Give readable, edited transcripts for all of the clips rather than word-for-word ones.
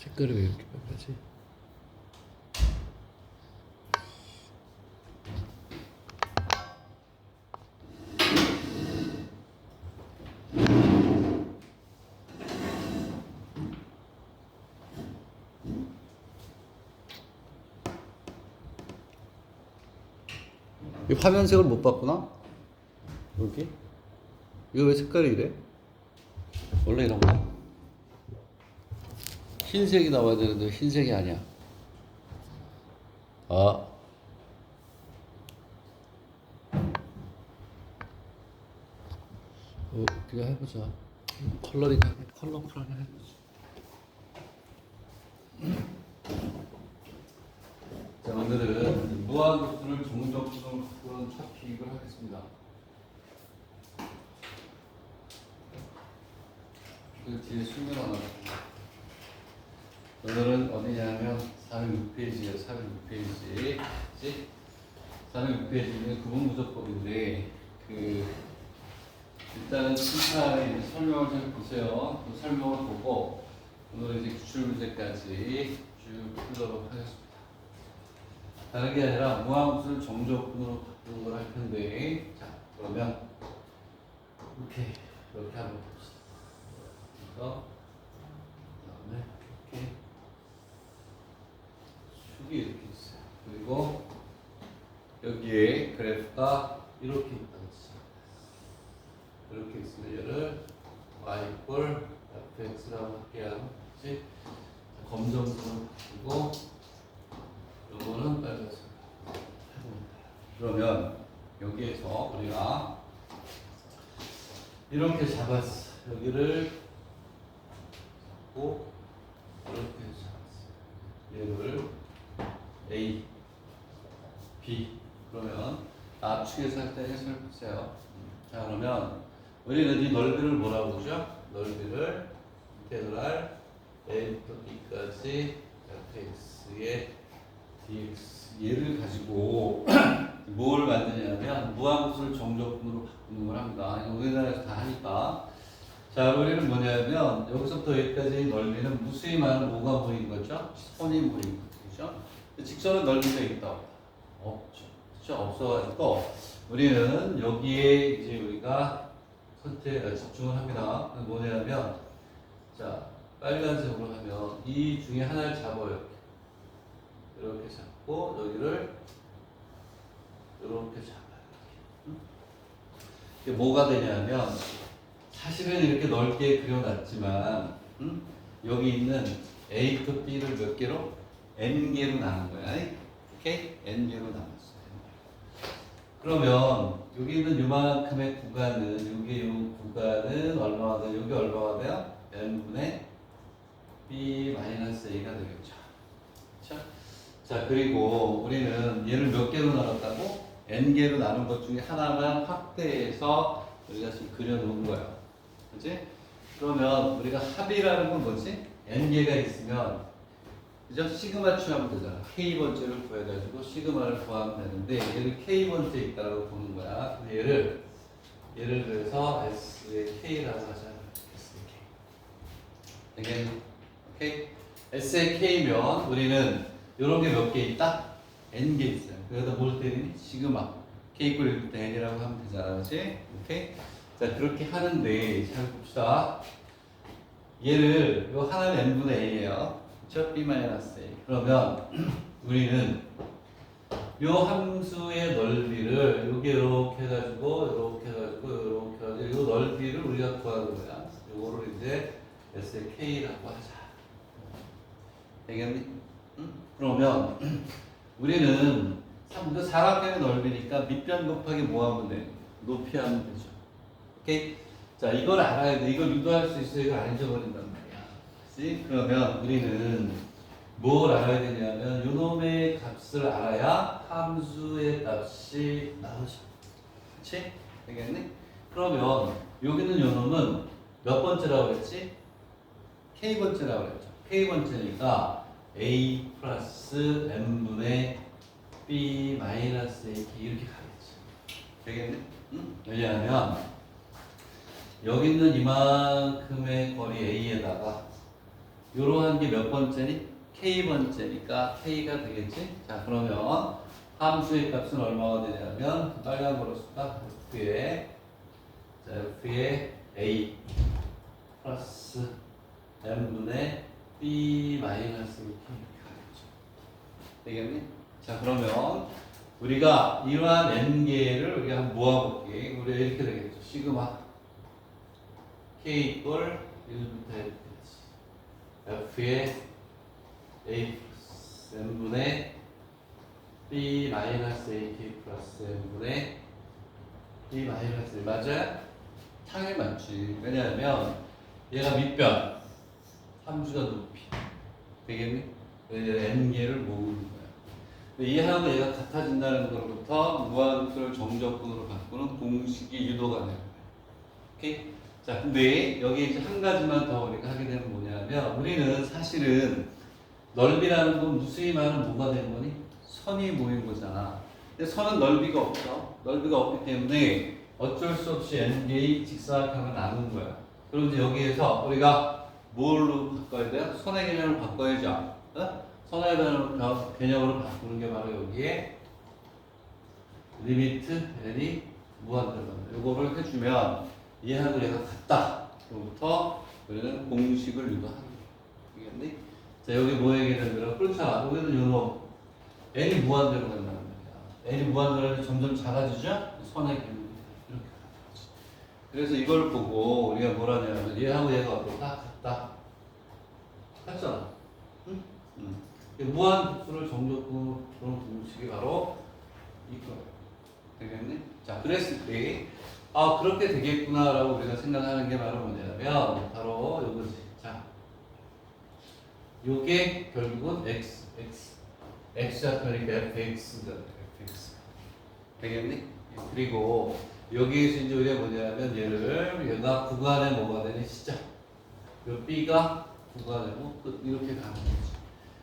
색깔이 왜 이렇게 바뀌지? 이 화면색을 못 봤구나? 여기? 이거 왜 색깔이 이래? 원래 이런 거야? 흰색이 나와야 되는데 흰색이 아니야. 아. 어떻게 해보자. 컬러링하게, 컬러풀하게 해보자. 자, 오늘은 무한급수를 종족수로 바꾸는 토픽을 하겠습니다. 그 뒤에 설명 하나. 오늘은 어디냐면 406페이지에요. 406페이지. 406페이지는 구분구조법인데 일단은 칭찬에 설명을 좀 보세요. 그 설명을 보고 오늘은 이제 기출문제까지 쭉 풀도록 하겠습니다. 다른 게 아니라 무한급수를 정적분으로 바꾸는 걸 할 텐데, 자, 그러면 이렇게 한번 봅시다. 그래서 그다음에 이렇게 축이 이렇게 있어요. 그리고 여기에 그래프가 이렇게 있다고 했어요. 이렇게 있으면 얘를 y 꼴 fx라고 할게요. 그치? 검정색으로 바꾸고 요거는 빨간색으로 해봅니다. 그러면 여기에서 우리가 이렇게 잡았어. 여기를 잡고 이렇게 잡았어. 얘를 A, B. 그러면 압축해서 할 때 해석을 보세요. 자, 그러면 우리는 이 넓이를 뭐라고 그러죠? 넓이를 인테그랄 A부터 B까지 fx의 dx 얘를 가지고 뭘 만드냐면 무한급수를 정적분으로 바꾸는 걸 합니다. 우리나라에서 다 하니까. 자, 우리는 뭐냐면 여기서부터 여기까지 넓이는 무수히 많은 뭐가 보이는 거죠? 선이 보이는 거죠. 직선은 넓이가 있다. 없죠. 그렇죠? 없어가지고 우리는 여기에 이제 우리가 집중을 합니다. 뭐냐면 자, 빨간색으로 하면 이 중에 하나를 잡아요. 이렇게 잡고 여기를 이렇게 잡아요. 이게 뭐가 되냐면 사실은 이렇게 넓게 그려놨지만 여기 있는 A급 B를 몇 개로? N개로 나눈 거야. 오케이? N개로 나눴어요. 그러면 여기 있는 요만큼의 구간은 여기 요 구간은 얼마가 돼요? 여기 얼마가 돼요? N분의 B-A가 되겠죠. 그렇죠? 자, 그리고 우리는 얘를 몇 개로 나눴다고? N개로 나눈 것 중에 하나만 확대해서 우리가 지금 그려놓은 거야. 그치? 그러면 우리가 합이라는 건 뭐지? N개가 있으면 그죠? 시그마 취하면 되잖아. K번째를 구해가지고 시그마를 구하면 되는데 얘를 K번째 있다고 보는 거야. 근데 얘를 그래서 S의 K라고 하자. S의 K. 되겠니? 오케이? S의 K면 우리는 이런 게 몇 개 있다? N개 있어요. 그래서 뭘 때리니? 시그마. K 꼴 때 N이라고 하면 되잖아. 그치? 오케이? 자, 그렇게 하는데 잘 봅시다. 얘를 요 하나는 N분의 A예요. 그쵸? B-A. 그러면 우리는 요 함수의 넓이를 여기 이렇게 해가지고 이렇게 해가지고 요 넓이를 우리가 구하는 거야. 요거를 이제 S의 K라고 하자. 되겠니? 응? 그러면 우리는 사각형의 넓이니까 밑변 곱하기 뭐 하면 돼? 높이 하면 되죠. 오케이? 자, 이걸 알아야 돼. 이걸 유도할 수 있어. 이걸 안 잊어버린단 말이야. 그치? 그러면 우리는 뭘 알아야 되냐면 요놈의 값을 알아야 함수의 값이 나오죠. 그치? 되겠니? 그러면 여기는 요놈은 몇 번째라고 그랬지? K번째라고 그랬죠. K번째니까 A 플러스 N분의 B 마이너스 AK 이렇게 가겠지. 되겠니? 응? 왜냐하면 여기 있는 이만큼의 거리 A에다가 요러한 게 몇 번째니? K번째니까 K가 되겠지? 자, 그러면 함수의 값은 얼마가 되냐면 빨간 거로 쓸까? F에 자, F에 A 플러스 N분의 B 마이너스 K 되겠니? 자, 그러면 우리가 이러한 N개를 우리가 한번 모아볼게. 우리가 이렇게 되겠죠. 시그마 K 이꼴 1부터 F의 A 플러스 N분의 B 마이너스 AK 플러스 N분의 B 마이너스 1 맞아? 당연히 맞지. 왜냐하면 얘가 밑변, 함수가 높이 되겠니? N개를 모으는 거야. 얘하고 얘가 같아진다는 것부터 무한수를 정적분으로 바꾸는 공식이 유도가 되는 거야. 오케이? 자, 근데 여기 이제 한 가지만 더 우리가 하게 되면 뭐냐면 우리는 사실은 넓이라는 건 무수히 많은 뭐가 되는 거니? 선이 모인 거잖아. 근데 선은 넓이가 없어. 넓이가 없기 때문에 어쩔 수 없이 n개의 직사각형을 나눈 거야. 그럼 이제 여기에서 우리가 뭘로 바꿔야 돼요? 선의 개념을 바꿔야죠. 어? 선의 개념으로 바꾸는 게 바로 여기에 리미트 n이 무한대로 이거를 해주면 얘하고 얘가 같다. 그로부터 우리는 공식을 유도하는 거야. 알겠니? 자, 여기 뭐 얘기하면 그렇잖아. 여기는 요놈 n이 무한대로 간다는 말이야. n이 무한대로 하면 점점 작아지죠? 선의 개념이 이렇게 가는 그래서 이걸 보고 우리가 뭐라냐면 얘하고 얘가 어떨까? 같다. 같잖아. 응? 무한수를 정적분으로 보는 공식이 바로 이거예요. 되겠니? 자, 그랬을 때 그렇게 되겠구나라고 우리가 생각하는 게 바로 뭐냐면 바로 이거지. 자, 요게 결국은 x좌표니까 fx가 fx 되겠니? 그리고 여기에서 이제 우리가 뭐냐면 얘가 구간에 뭐가 되니? 시작. 요 b가 구간에 끝 이렇게 가는 거지.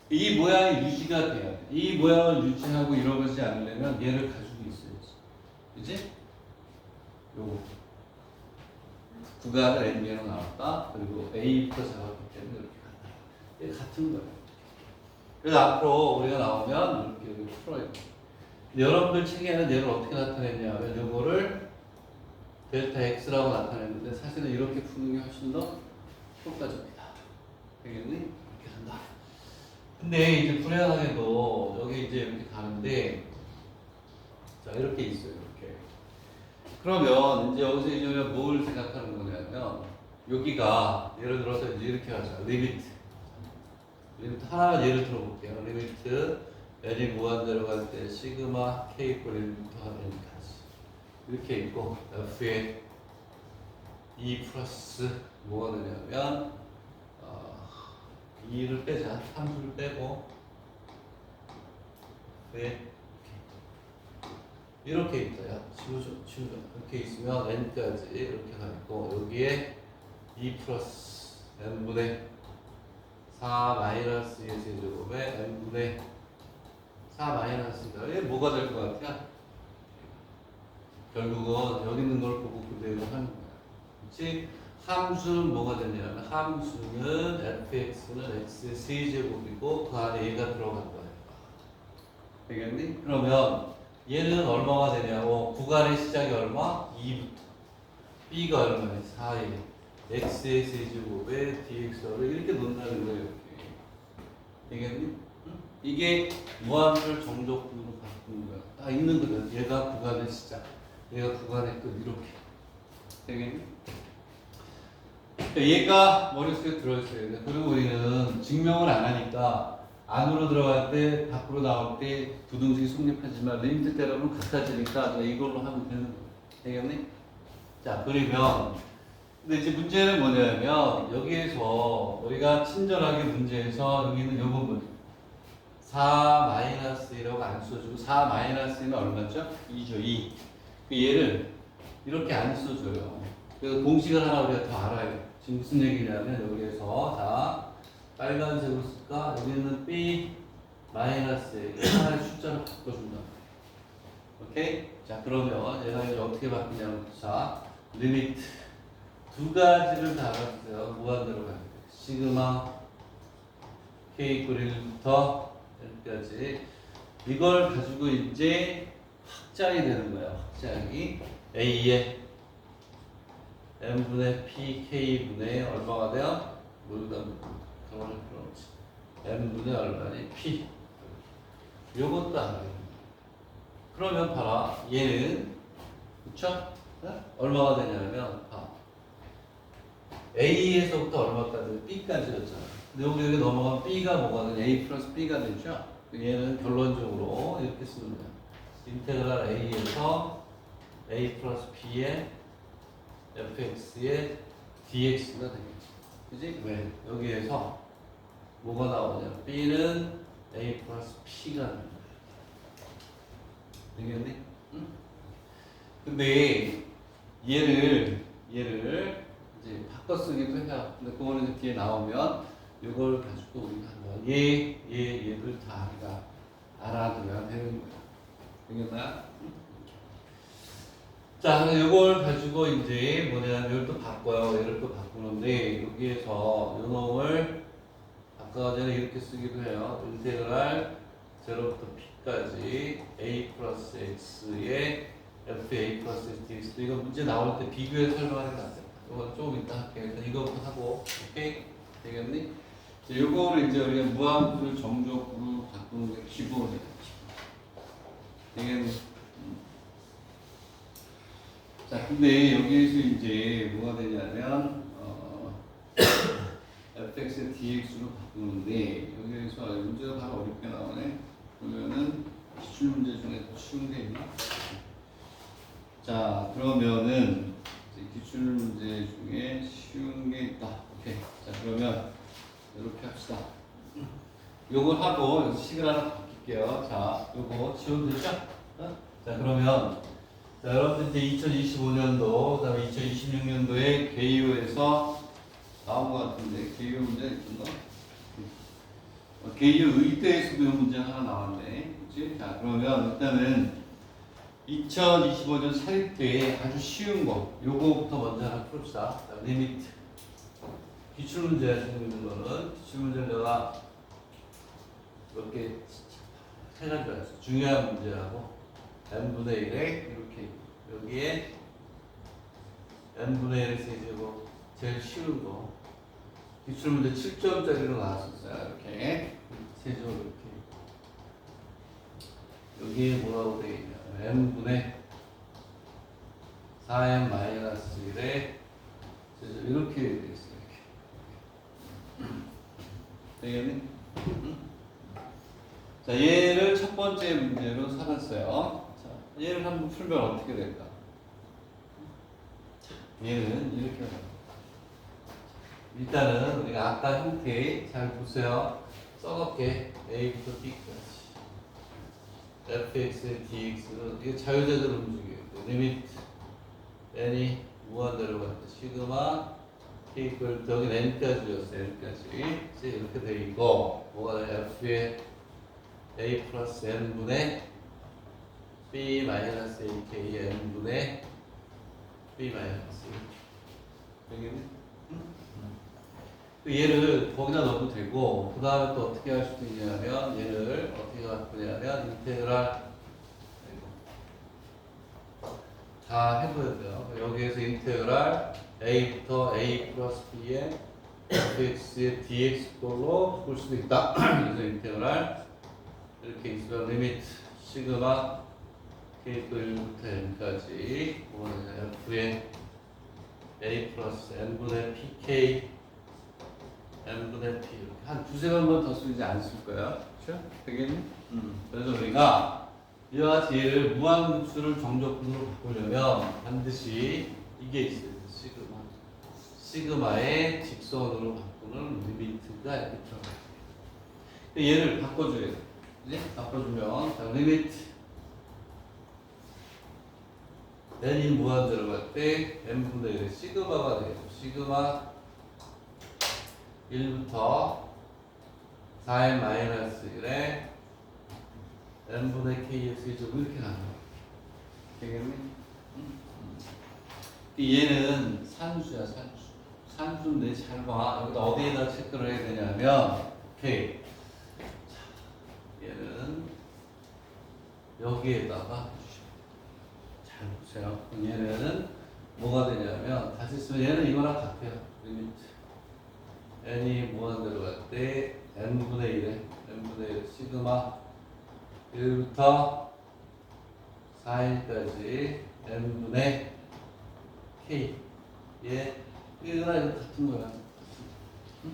이 모양이 유지가 돼야 돼. 이 모양을 유지하고 이러지 않으려면 얘를 가지고 있어야지. 그지? 요거 구간을 n개로 나왔다. 그리고 a부터 잡았기 때문에 이렇게 간다. 이게 같은 거예요. 그래서 앞으로 우리가 나오면 이렇게 풀어요. 여러분들 책에는 얘를 어떻게 나타냈냐면 요거를 델타 x라고 나타냈는데 사실은 이렇게 푸는 게 훨씬 더 효과적이다. 되겠니? 이렇게 한다. 근데 이제 불행하게도 여기 이제 이렇게 가는데 자 이렇게 있어요. 이렇게. 그러면 이제 여기서 이제 우리가 뭘 생각하는 거냐면 여기가 예를 들어서 이제 이렇게 하자. 리미트 하나 예를 들어볼게요. 리미트 n이 무한대로 갈 때 시그마 k 이퀄 1부터 n까지 이렇게 있고 f에 2 플러스 뭐가 되냐면 2를 빼자. 3수를 빼고 네 이렇게 있어요. 치우죠. 이렇게 있으면 n까지 이렇게 가 있고 여기에 2 플러스 n분의 4 마이너스 2의 제곱에 n분의 4 마이너스가 이게 뭐가 될 것 같아요? 결국은 여기 있는 걸 보고 그대로 하는 거야. 그렇지? 함수는 뭐가 되냐면 함수는 fx는 x의 세제곱이고 그 안에 얘가 들어간 거야. 되겠니? 그러면 얘는 얼마가 되냐고 구간의 시작이 얼마? 2부터 b가 얼마야? 4에 x의 세제곱에 dx를 이렇게 놓는다는 거예요. 이렇게. 되겠니? 응? 이게 무한수를 정적분으로 바꾸는 거야. 다 있는 거다. 얘가 구간의 시작, 얘가 구간의 끝 이렇게. 되겠니? 얘가 머릿속에 들어있어야 돼. 그리고 우리는 증명을 안 하니까 안으로 들어갈 때, 밖으로 나올 때 부등식이 성립하지만 리미트 때로는 같아지니까 이걸로 하면 되는 거야. 되겠니? 자, 그러면 근데 이제 문제는 뭐냐면 여기에서 우리가 친절하게 문제에서 여기는 이 부분 4-1이라고 안 써주고 4-1은 얼마죠? 2죠. 2. 얘를 이렇게 안 써줘요. 그래서 공식을 하나 우리가 더 알아야 돼. 지금 무슨 얘기냐면 여기에서 자 빨간색으로 쓸까? 여기는 B 마이너스 하나의 숫자를 바꿔준다. 오케이? 자 그러면 얘가 이제 어떻게 바뀌냐면 자 리미트 두 가지를 다 알아주세요. 무한대로 가야 돼. 시그마 K 이퀄 1부터 n까지 이걸 가지고 이제 확장이 되는 거예요. 확장이 A에 n분의 pk분의 얼마가 돼요? 모르다 가만히 필요 없지. n분의 얼마니? p. 요것도 알아요. 그러면 봐라. 얘는 그쵸? 얼마가 되냐면 A에서부터 얼마까지? B까지였잖아. 근데 여기 넘어가면 B가 뭐가 돼? A 플러스 B가 되죠? 얘는 결론적으로 이렇게 쓰는 거야. 인테그랄 A에서 A 플러스 B의 fx의 dx가 되겠지. 그지? 왜? 여기에서 뭐가 나오냐? B는 A 플러스 P가 되는 거야. 되겠니? 응? 근데 얘를 이제 바꿔 쓰기도 해요. 근데 그거는 이제 뒤에 나오면 이걸 가지고 우리가 한번 얘들 다 우리가 알아두면 되는 거야. 되겠나? 자, 이걸 가지고 이제 뭐냐면 이걸 또 바꿔요. 얘를 또 바꾸는데 여기에서 요 놈을 아까 전에 이렇게 쓰기도 해요. 인테그랄 0부터 p까지 a 플러스 x의 fa 플러스 x dx. 이거 문제 나올 때 비교해서 설명하는 게 낫겠다. 이건 조금 이따 할게요. 일단 이거부터 하고, 오케이? 되겠니? 요거를 이제 우리가 무한수를 정적으로 바꾸는 게 기본이에요. 되겠니? 자, 근데 여기에서 이제 뭐가 되냐면, fx dx로 바꾸는데, 여기에서 문제가 바로 어렵게 나오네. 보면은, 기출 문제 중에 더 쉬운 게 있나? 자, 그러면은, 기출 문제 중에 쉬운 게 있다. 오케이. 자, 그러면, 이렇게 합시다. 요걸 하고, 여기서 식을 하나 바꿀게요. 자, 요거 지워도 되죠? 자, 그러면, 자, 여러분들 이제 2025년도, 그 다음에 2026년도에 개요에서 나온 것 같은데, 개요 문제 있던가? 개요 의대에서도 이 문제 하나 나왔네. 그치? 자, 그러면 일단은 2025년 사립대에 아주 쉬운 거, 요거부터 먼저 하나 풀읍시다. 자, 리미트. 기출문제 하시는 거는, 기출문제는 내가 몇 개, 세 가지가 있어. 중요한 문제라고. n분의 1에 이렇게 여기에 n분의 1의 세제곱 제일 쉬운 거 기출문제 7점짜리로 나왔었어요. 이렇게 세제곱 이렇게 여기에 뭐라고 되어 있냐 n분의 4n 마이너스 1에 세제곱 이렇게 되어 있어요. 이렇게 되겠니? 자, 얘를 첫 번째 문제로 삼았어요. 얘를 한번 풀면 어떻게 될까? 얘는 이렇게 됩니다. 일단은 우리가 아까 형태 잘 보세요. 써놓게 A부터 B까지 fx의 dx는 이게 자유자재로 움직여요. 리미트 n이 무한대로 갈 때 시그마 k 이퀄 여기 n까지였어요. n까지 이제 이렇게 돼 있고 뭐가 f의 a 플러스 n분의 b 마이너스 ak n분의 b 마이너스 되겠니? 얘를 거기다 넣어도 되고 그 다음에 또 어떻게 할 수도 있냐면 얘를 어떻게 바꾸냐면 인테그랄 다 해줘야 돼요. 여기에서 인테그랄 a부터 a 플러스 b의 fx의 dx 꼴로 볼 수도 있다. 그래서 인테그랄 이렇게 있으면 리미트 시그마 k 또 1부터 n까지 f의 a 플러스 n분의 pk n분의 p 이렇게 한 두세 번만 더 쓰지 안 쓸 거야. 그렇죠? 되겠니? 그래서 우리가 이와 같이 얘를 무한수를 정적분으로 바꾸려면 반드시 이게 있어요. 시그마. 시그마의 직선으로 바꾸는 리미트가 이렇게 들어가요. 얘를 바꿔줘야 돼. 이제 바꿔주면 자, 리미트 n이 무한 들어갈 때 n분의 1의 시그마가 되겠죠. 시그마 1부터 4n 마이너스 1에 n분의 kx이 좀 이렇게 가는 거야. 되겠니? 얘는 산수야, 산수. 산수인데 잘 봐. 여기다 어디에다 체크를 해야 되냐면, 오케이. 여기에다가 해주시면 돼요. 잘 보세요. 그럼 얘는 뭐가 되냐면 다시 쓰면 얘는 이거랑 같아요. 리미트 n이 무한대로 갈 때 n분의 1에 n분의 1 시그마 1부터 4일까지 n분의 k 예 이거랑 이거 같은 거야. 응?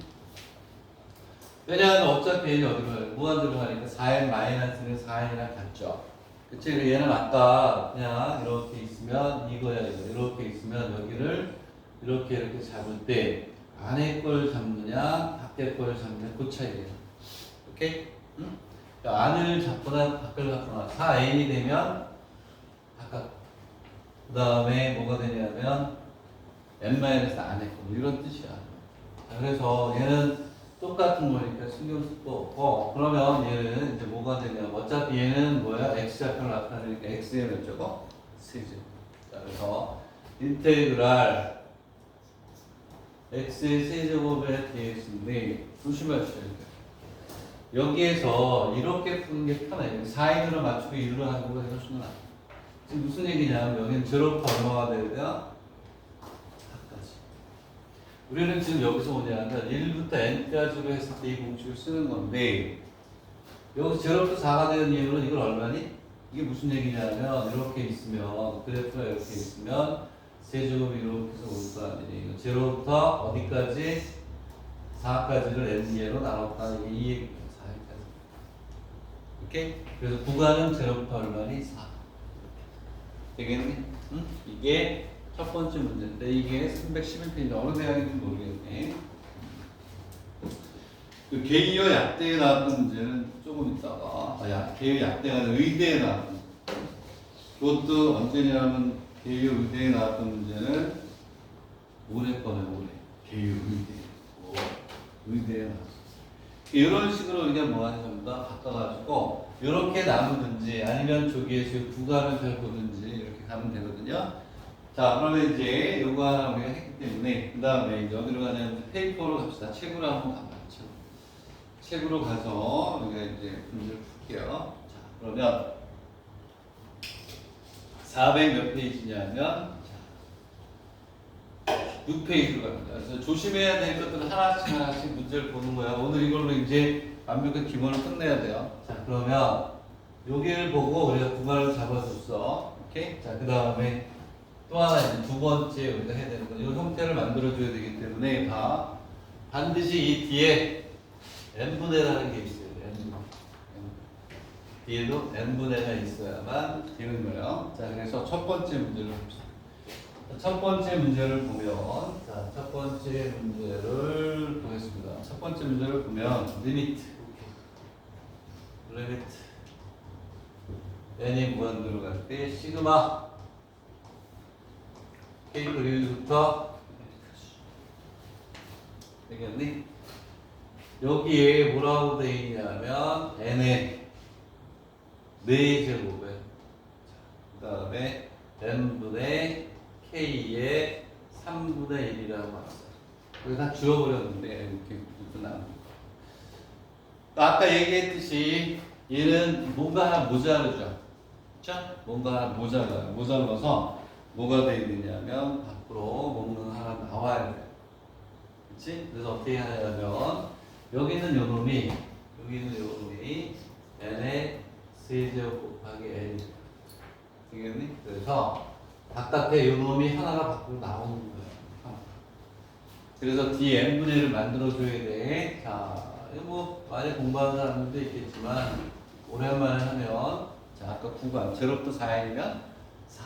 왜냐하면 어차피 얘는 어디로 가요? 무한대로 가니까 4n 마이너스는 4n이랑 같죠. 그치? 얘는 아까 그냥 이렇게 있으면 이거야 이거 이렇게 있으면 여기를 이렇게 잡을 때 안에 걸 잡느냐 밖에 걸 잡느냐 그 차이예요. 오케이? 응? 그러니까 안을 잡거나 밖을 잡거나 4n이 되면 바깥 그 다음에 뭐가 되냐면 n-안에 거 이런 뜻이야. 자, 그래서 얘는 똑같은 거니까 신경 쓸 거 없고 그러면 얘는 이제 뭐가 되냐면 어차피 얘는 뭐야? x좌표를 나타내니까 x의 몇 제곱? 세제곱. 자, 그래서 인테그랄 x의 세제곱의 dx인데 조심하셔야 돼요. 여기에서 이렇게 푸는 게 편해요. 4인으로 맞추고 1로 하는 거보다 훨씬 나아요. 지금 무슨 얘기냐면 여기는 제로부터 얼마가 돼야 돼요? 4까지. 우리는 지금 여기서 뭐냐면 1부터 n까지로 했을 때 이 공식을 쓰는 건데 여기서 제로부터 4가 되는 이유는 이걸 얼마니? 이게 무슨 얘기냐면 이렇게 있으면 그래프가 이렇게 있으면 세제곱이 이렇게 해서 올 거 아니에요. 제로부터 어디까지? 4까지를 n예로 나눴다는 게 이 얘기예요. 4까지. 오케이? 그래서 구간은 제로부터 얼마니? 4. 되겠니? 응? 이게 첫 번째 문제인데 이게 311페이지 어느 대학인지 모르겠네. 그 개요 약대에 나왔던 문제는 조금 있다가 개요 약대가 아니라 의대에 나왔던 문제. 그것도 언제냐면 개요 의대에 나왔던 문제는 올해 거네 올해. 개요 의대에 나왔어. 이런 식으로 우리가 뭐 하는 겁니다. 바꿔가지고 이렇게 나누든지 아니면 저기에서 구간을 잘 보든지 이렇게 가면 되거든요. 자, 그러면 이제 요거 하나 우리가 했기 때문에 그 다음에 이제 어디로 가냐면 페이퍼로 갑시다. 책으로 한번 가봐요. 책으로 가서 우리가 이제 문제를 풀게요. 자, 그러면 400 몇 페이지냐면 6페이지로 갑니다. 그래서 조심해야 될 것들은 하나씩 문제를 보는 거야. 오늘 이걸로 이제 완벽한 기본을 끝내야 돼요. 자, 그러면 여기를 보고 우리가 구간을 잡아줬어. 오케이? 자, 그 다음에 또 하나 이제 두 번째 우리가 해야 되는 거. 이 형태를 만들어줘야 되기 때문에 반드시 이 뒤에 n분해라는 게 있어요. 뒤에도 n분해가 있어야만 되는 거예요. 자, 그래서 첫 번째 문제를 봅시다. 첫 번째 문제를 보면, 자, 첫 번째 문제를 보겠습니다. 첫 번째 문제를 보면, 리미트. n이 무한대로 갈 때, 시그마, k 그리부터 되겠니? 여기에 뭐라고 되어 있냐면, n의 4제곱에, 그 다음에 n분의 k의 3분의 1이라고 나왔어요. 그래서 다 지워버렸는데 이렇게 나옵니다. 아까 얘기했듯이 얘는 뭔가 하나 모자르죠. 그렇죠? 뭔가 하나 모자라서 뭐가 되어 있느냐면 밖으로 먹는 하나 나와야 돼요. 그렇지? 그래서 어떻게 하냐면 여기 있는 요 놈이 n의 세제곱 곱하기 n 되겠니? 그래서 바깥에 요 놈이 하나가 밖으로 나오는 거예요. 그래서 뒤에 n분의 1을 만들어줘야 돼. 자, 이거 뭐 많이 공부하는 사람들도 있겠지만 오랜만에 하면 자, 아까 구간 제로부터 4n이면 4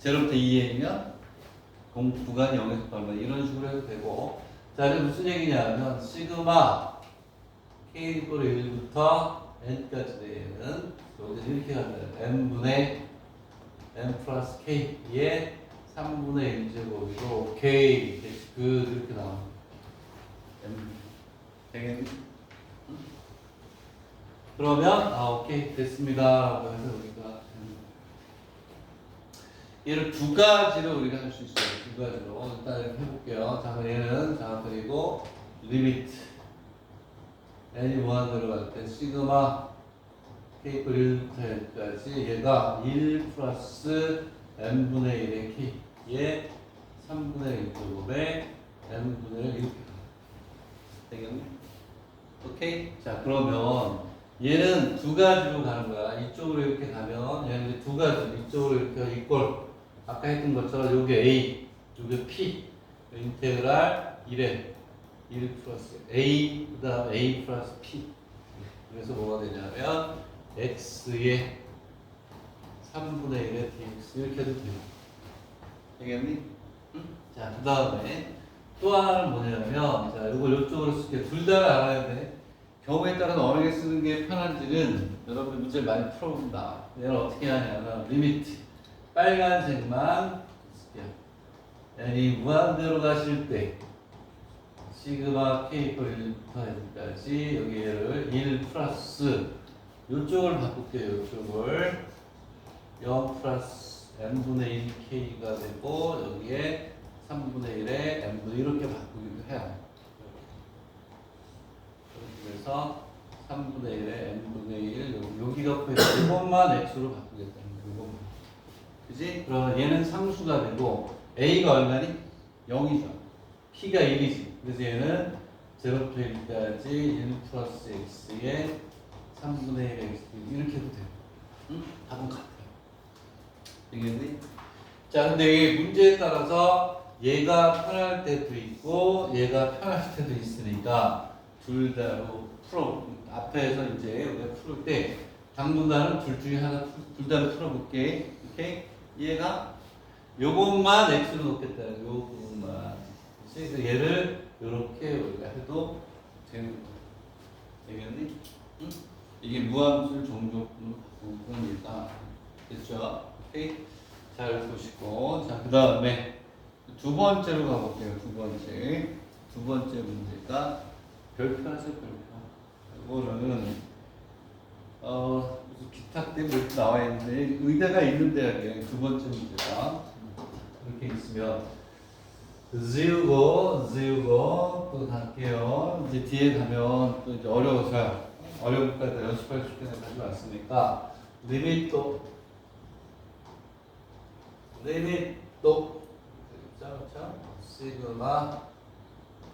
제로부터 2n이면 구간이 0에서 얼마 이런 식으로 해도 되고 자, 이게 무슨 얘기냐면 시그마 k 이퀄 1부터 n까지 되는 여기서 이렇게 가면 n분의 n 플러스 k의 3분의 1제곱이고 k 이렇게 나옵니다. 되겠니? 그러면 오케이 됐습니다 라고 해서 우리가 얘를 두 가지로 우리가 할 수 있어요. 두 가지로 일단 이렇게 해볼게요. 자, 얘는 자 그리고 리미트 n이 무한대로 갈 때 시그마 K꼴 1부터 N까지 얘가 1 플러스 N분의 1의 K의 3분의 1제곱에 N분의 1 이렇게 되겠네. 오케이? 자, 그러면 얘는 두 가지로 가는 거야. 이쪽으로 이렇게 가면 얘는 이제 두 가지. 이쪽으로 이렇게 이꼴. 아까 했던 것처럼 요게 A, 요게 P. 인테그랄 1에 1 플러스 A, 그 다음 A 플러스 P. 그래서 뭐가 되냐면 X의 3분의 1의 dx 이렇게 해도 돼요. 되겠니? 응? 자, 그 다음에 또 하나는 뭐냐면, 자, 이걸 이쪽으로 쓸게. 둘 다 알아야 돼. 경우에 따라서 어느 게 쓰는 게 편한지는 여러분 문제를 많이 풀어본다. 얘는 어떻게 하냐면, 리미트. 빨간색만 쓸게요. n이 무한대로 가실 때, 시그마 k 꼴 1부터 n까지, 여기 얘를 1 플러스, 이쪽을 바꿀게요. 이쪽을 0 플러스 n분의 1 k가 되고, 여기에 3분의 1에 n분의 이렇게 바꾸기도 해요. 그래서 3분의 1에 n분의 1 여기가 포인트. 이것만 x로 바꾸겠다는 거예요. 이것만. 그지? 그러면 얘는 상수가 되고 a가 얼마니? 0이죠. p가 1이지. 그래서 얘는 0부터 1까지 1 플러스 x에 3분의 1 x 이렇게 해도 돼요. 응? 답은 같아요. 되겠니? 자, 근데 이 문제에 따라서 얘가 편할 때도 있고 얘가 편할 때도 있으니까 둘 다로 풀어. 앞에서 이제 우리가 풀을 때 당분간은 둘 중에 하나 둘 다로 풀어볼게. 오케이? 얘가 요것만 x로 놓겠다. 요 부분만. 그래서 얘를 요렇게 우리가 해도 되는 거. 되겠니? 응? 이게 무함수를 종족으로 바꾸는 겁니다. 됐죠? 오케이? 잘 보시고. 자, 그 다음에 두 번째로 가볼게요. 두 번째 문제가 별표 하세요. 별표. 이거는 무슨 기타 때문에 나와 있는데 의대가 있는 대학이에요. 두 번째 문제가 이렇게 있으면 지우고 또 갈게요. 이제 뒤에 가면 또 이제 어려워서요. 어려우니까 연습할 수 있게 가져왔으니까 리미트 그렇죠? 시그마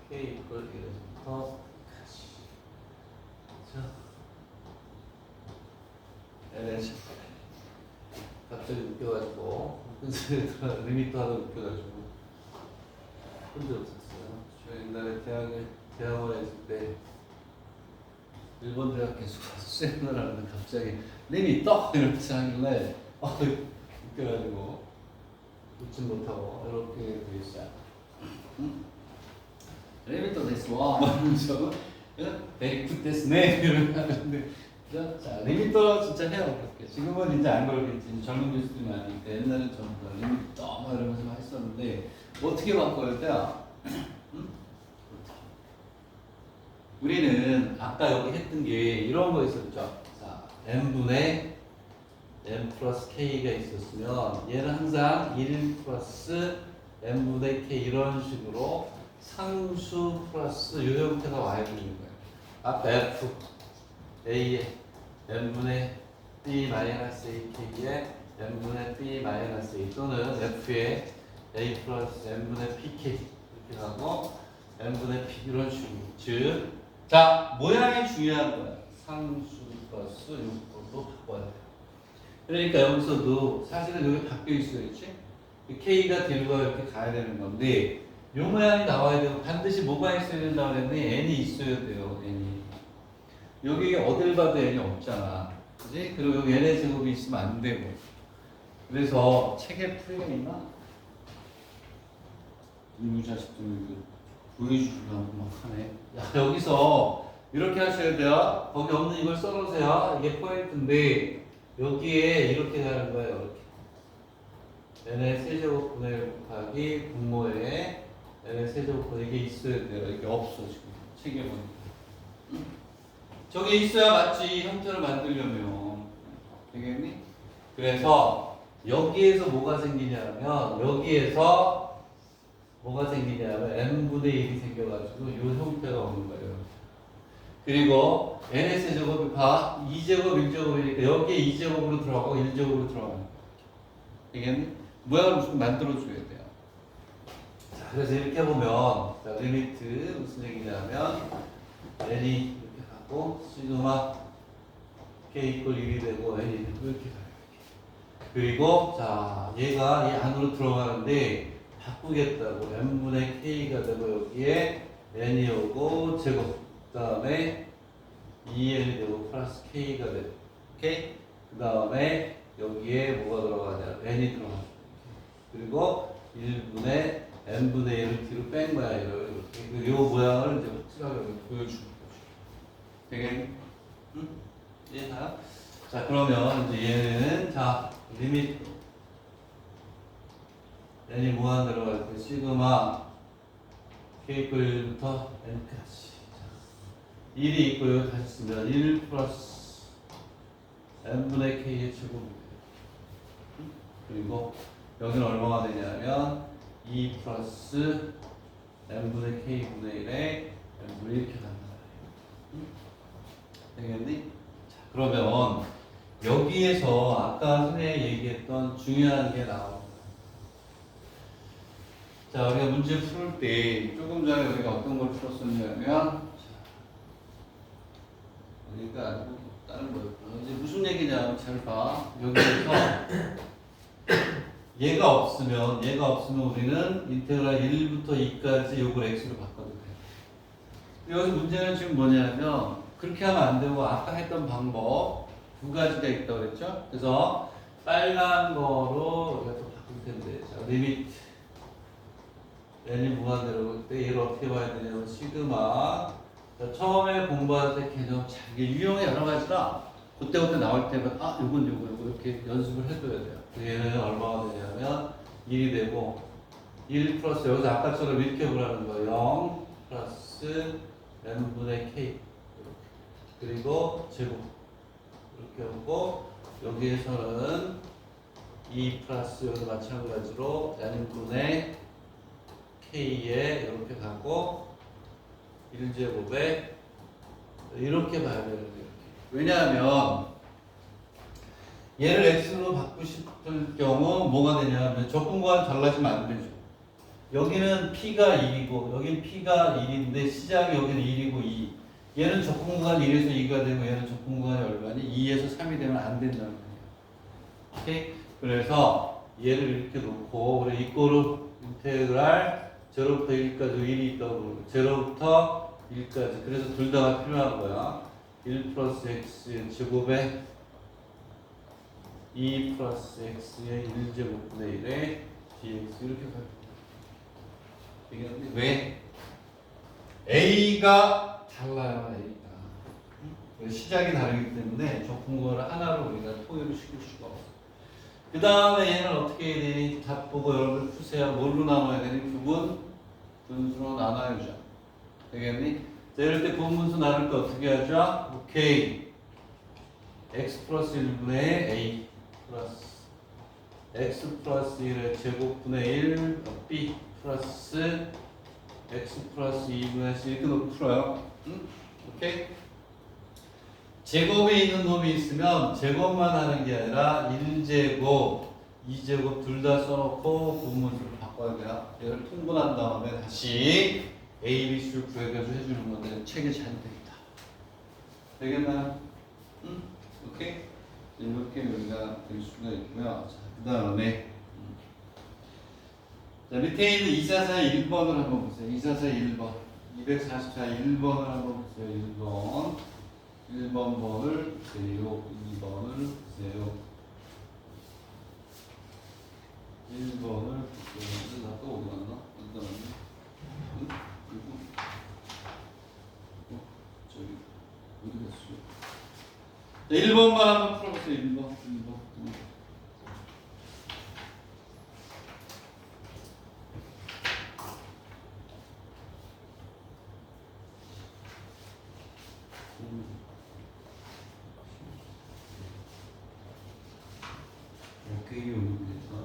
k 이퀄 1에서부터 LH 갑자기 웃겨가지고 리미트 하다 웃겨가지고 혼자 없었어요. 저 옛날에 대학원에 있을 때 일본 대학 계속 가서 세미나를 하는데 갑자기 리미트 이러면서 하길래 웃겨가지고 웃지 못하고 이렇게 돼 있어요. 리미트 됐어. 이러면서 베리굿 됐네 이러면 하는데 자, 리미터 진짜 해요. 그렇게. 지금은 이제 안 그러겠지. 젊은 교수들이 많으니까 옛날엔 전부 다 리미터 막 이러면서 막 했었는데 어떻게 바꿔야 돼요? 응? 우리는 아까 여기 했던 게 이런 거 있었죠. 자, n분의 n 플러스 k가 있었으면 얘는 항상 1 플러스 n분의 k 이런 식으로 상수 플러스 요 형태가 와야 되는 거예요. 아까 f a에 n분의 b 마이너스 ak에 n분의 b 마이너스 a 또는 f에 a 플러스 n분의 pk 이렇게 하고 n분의 p 이런 식으로 즉 자 모양이 중요한 거야. 상수 플러스 요걸로 바꿔야 돼요. 그러니까 여기서도 사실은 여기 바뀌어 있어야지. k가 뒤로 가 이렇게 가야 되는 건데 요 모양이 나와야 되고 반드시 뭐가 있어야 된다고 그랬니? n이 있어야 돼요. n이. 여기 어딜 봐도 n이 없잖아. 그지? 그리고 여기 n의 제곱이 있으면 안 되고. 그래서 책에 풀이가 있나? 이 자식들 보여주려고 막 하네. 야, 여기서 이렇게 하셔야 돼요. 거기 없는 이걸 써놓으세요. 이게 포인트인데 여기에 이렇게 가는 거예요. 이렇게. n의 세제곱분의 1 곱하기 분모에 n의 세제곱분의 이게 있어야 돼요. 이게 없어 지금 책에 보니까. 저게 있어야 맞지 형태를 만들려면. 되겠니? 그래서 여기에서 뭐가 생기냐면 여기에서 뭐가 생기냐면 n분의 1이 생겨가지고 이 형태가 오는 거예요. 그리고 NS의 제곱이 봐. 2제곱, 1제곱이니까 여기에 2제곱으로 들어가고 1제곱으로 들어가는 거야. 이게 모양을 좀 만들어줘야 돼요. 자, 그래서 이렇게 보면, 자, 리미트 무슨 얘기냐면, n이 이렇게 가고, 시그마 k 이퀄 1이 되고, n이 이렇게 가요. 그리고, 자, 얘가 이 안으로 들어가는데, 바꾸겠다고. n분의 k가 되고, 여기에 n이 오고, 제곱. 그 다음에 2n이 되고, 플러스 k가 되고, 오케이? 그 다음에 여기에 뭐가 들어가냐? n이 들어가죠. 그리고 1분의 n분의 1을 뒤로 뺀 거야. 이렇게. 요 모양을 이제 확실하게 보여주는 거죠. 되겠니? 응? 이해가? 자, 그러면 이제 얘는, 자, 리미트. n이 무한 들어갈 때, 시그마, k 이퀄 1부터 n까지. 1이 있고요. 다시 쓰면 1 플러스 n분의 k의 제곱이 돼요. 그리고 여기는 얼마가 되냐면 2 플러스 n분의 k분의 1에 n분의 이렇게 간다. 되겠니? 자, 그러면 여기에서 아까 선생님이 얘기했던 중요한 게 나옵니다. 자, 우리가 문제 풀 때 조금 전에 우리가 어떤 걸 풀었었냐면 그러니까 아니고 다른 거였구나. 이제 무슨 얘기냐면 잘 봐. 여기에서 얘가 없으면 우리는 인테그랄 1부터 2까지 요걸 x로 바꿔도 돼요. 여기서 문제는 지금 뭐냐면 그렇게 하면 안 되고 아까 했던 방법 두 가지가 있다고 그랬죠. 그래서 빨간 거로 우리가 또 바꿀 텐데, 자, 리미트 n이 무한대로 올 때 얘를 어떻게 봐야 되냐면 시그마. 자, 처음에 공부할 때 개념 잘 이게 유형이 여러 가지라 그때그때 나올 때마다 아 요건 이렇게 연습을 해둬야 돼요. 얘는 얼마가 되냐면 1이 되고 1 플러스 여기서 아까처럼 이렇게 보라는 거예요. 0 플러스 n분의 k 이렇게. 그리고 제곱 이렇게 오고 여기에서는 2 플러스 여기도 마찬가지로 n분의 k에 이렇게 가고 1제곱에 이렇게 봐야 되는 거예요. 왜냐하면 얘를 x로 바꾸고 싶을 경우 뭐가 되냐면 조건과 달라지면 안 되죠. 여기는 p가 1이고 여기는 p가 1인데 시작이 여기는 1이고 2. 얘는 조건구간 1에서 2가 되고 얘는 조건구간이 얼마니? 2에서 3이 되면 안 된다는 거예요. 오케이? 그래서 얘를 이렇게 놓고 우리 이꼬르 인테그랄 0부터 1까지 1이 있다고 그러고 0부터 1까지. 그래서 둘 다가 필요한 거야. 1 플러스 x 제곱에 2 플러스 x의 1제곱분의 1에 dx 이렇게 가요. 왜? a가 달라요. a가 시작이 다르기 때문에 조건구를 하나로 우리가 통일을 시킬 수가 없어. 그 다음에 얘는 어떻게 해야 되니? 답 보고 여러분 푸세요. 뭘로 나눠야 되니? 분수로 나눠야죠. 되겠니? 자, 이럴 때 분분수 나눌 때 어떻게 하죠? 오케이. x 플러스 1분의 a 플러스 x 플러스 1의 제곱분의 1 b 플러스 x 플러스 2분의 c 이렇게 놓고 풀어요. 응? 오케이? 제곱에 있는 놈이 있으면 제곱만 하는 게 아니라 1제곱, 2제곱 둘 다 써놓고 분문수를 바꿔야 돼요. 얘를 통분한 다음에 다시 A, B 수를 구해가지고 해주는 건데 책이 잘 되겠다. 되겠나요? 응? 오케이? 이렇게 우리가 될 수가 있고요. 자, 그 다음에 자, 밑에 있는 244 1번을 한번 보세요. 244 1번 244 1번을 한번 보세요. 1번 1번 번을 보세요. 2번을 보세요. 1번을 보세요. 아까 어디 갔나? 어디 갔나? 응? 저기 어디 갔어요? 자, 1번만 한번 풀어보세요. 1번. 개요 문제에서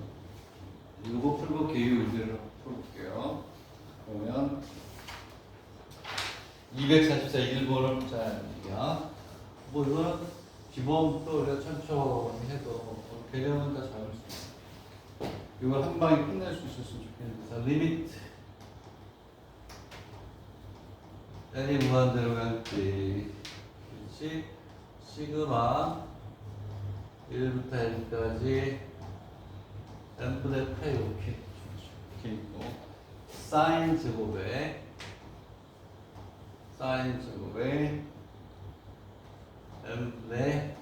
이거 풀고 개요 문제를 풀어볼게요. 그러면 244 1번을 자 얘기야. 뭐 이거는 기본부터 우리가 천천히 해도 개념은 다 잡을 수 있어. 이걸 한 방에 끝낼 수 있었으면 좋겠는데. 자, 리미트 n이 무한대로 갈 때, 그렇지? 시그마 1부터 n까지 n분의 파이 이렇게 있고, 사인 제곱에 n분의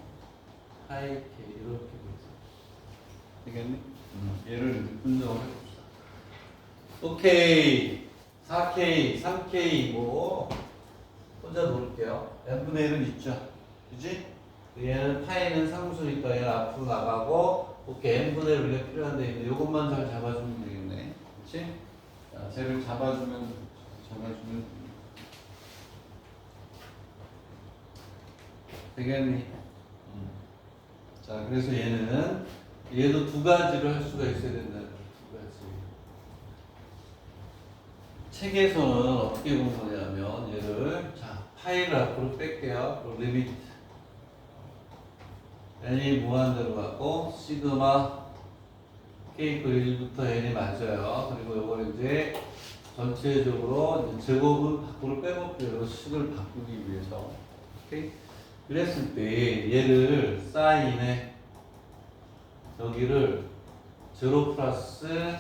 파이 k 이렇게 돼 있어. 되겠니? 얘를 분석을 해봅시다. 오케이. 4K, 3K 뭐 혼자 놓을게요. n분의 1은 있죠. 그지? 얘는 파이는 상수니까 얘는 앞으로 나가고 오케이 n분의 1 우리가 필요한데 있는데 요것만 잘 잡아주면 되겠네. 그치? 자, 쟤를 잡아주면 되겠니? 자, 그래서 얘도 두 가지로 할 수가 있어야 된다. 두 가지. 책에서는 어떻게 본 거냐면 얘를 자 파이를 앞으로 뺄게요. 그리고 리미트 n이 무한대로 가고 시그마 k 1부터 n이 맞아요. 그리고 요걸 이제 전체적으로 이제 제곱은 밖으로 빼볼게요. 식을 바꾸기 위해서. 오케이? 그랬을 때 얘를 사인에 여기를 0 플러스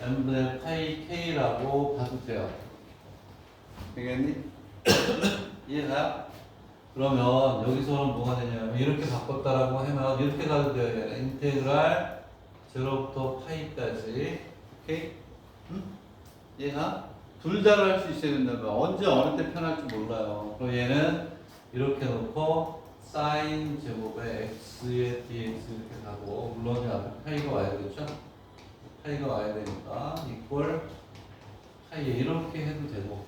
n분의 파이 k라고 봐도 돼요. 되겠니? 이해가? 그러면 여기서는 뭐가 되냐면 이렇게 바꿨다라고 하면 이렇게 가도 돼요. 인테그랄 0부터 파이까지. 오케이? 응? 이해가? 둘 다를 할 수 있어야 된다면 언제 어느 때 편할지 몰라요. 그럼 얘는 이렇게 놓고 사인 제곱에 x에 dx 이렇게 가고 물론 앞에 파이가 와야 되겠죠? 파이가 와야 되니까 이퀄 파이에 이렇게 해도 되고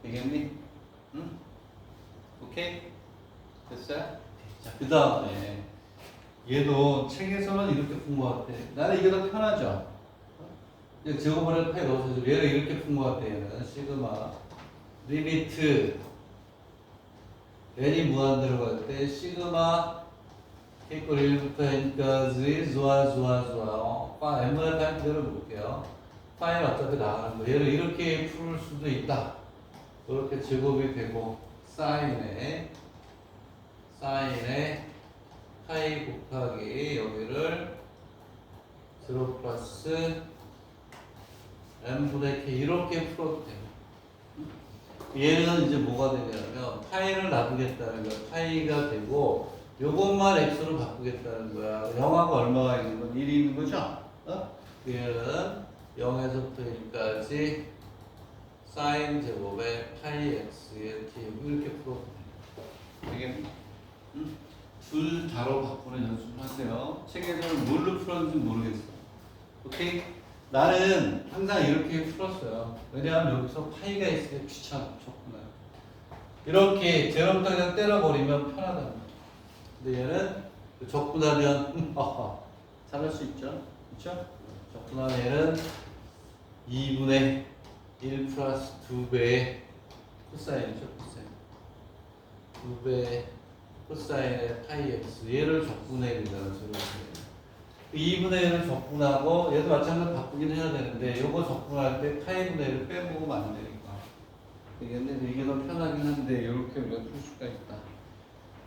되겠니? 응? 오케이? 됐어요? 자, 그 다음에 얘도 책에서는 이렇게 푼 것 같아. 나는 이게 더 편하죠? 제곱을 파이 넣어서 얘를 이렇게 푼 것 같아. 얘는 시그마 리미트 n이 무한대로 갈 때 시그마 k 꼴 1부터 n까지 좋아 n분의 파이 그대로 볼게요. 파이는 어차피 나가는 거. 얘를 이렇게 풀 수도 있다. 이렇게 제곱이 되고 사인에 파이 곱하기 여기를 0 플러스 n분의 k 이렇게 풀어도 돼요. 얘는 이제 뭐가 되냐면 파이를 놔두겠다는 거야. 파이가 되고 요것만 x로 바꾸겠다는 거야. 영하가 얼마가 있는 건 1이 있는 거죠? 얘는 0에서부터 1까지 사인 제곱에 파이 x의 t 이렇게 풀어도 돼요. 되겠니? 둘 다로 바꾸는 연습을 하세요. 책에서는 뭘로 풀었는지 모르겠어. 오케이? 나는 항상 이렇게 풀었어요. 왜냐하면 여기서 파이가 있으니까 귀찮았구나. 이렇게 제로부터 그냥 때려버리면 편하다. 근데 얘는 적분하면 잘할 수 있죠? 그렇죠? 적분하면 얘는 2분의 1 플러스 2배의 코사인이죠. 코사인. 2배 코사인의 파이 x 얘를 적분해낸다는 소리예요. 2분의 1을 적분하고 얘도 마찬가지로 바꾸긴 해야 되는데 요거 적분할 때 파이분의 1을 빼먹으면 안 되니까 되겠는데 이게 더 편하긴 한데 이렇게 우리가 풀 수가 있다.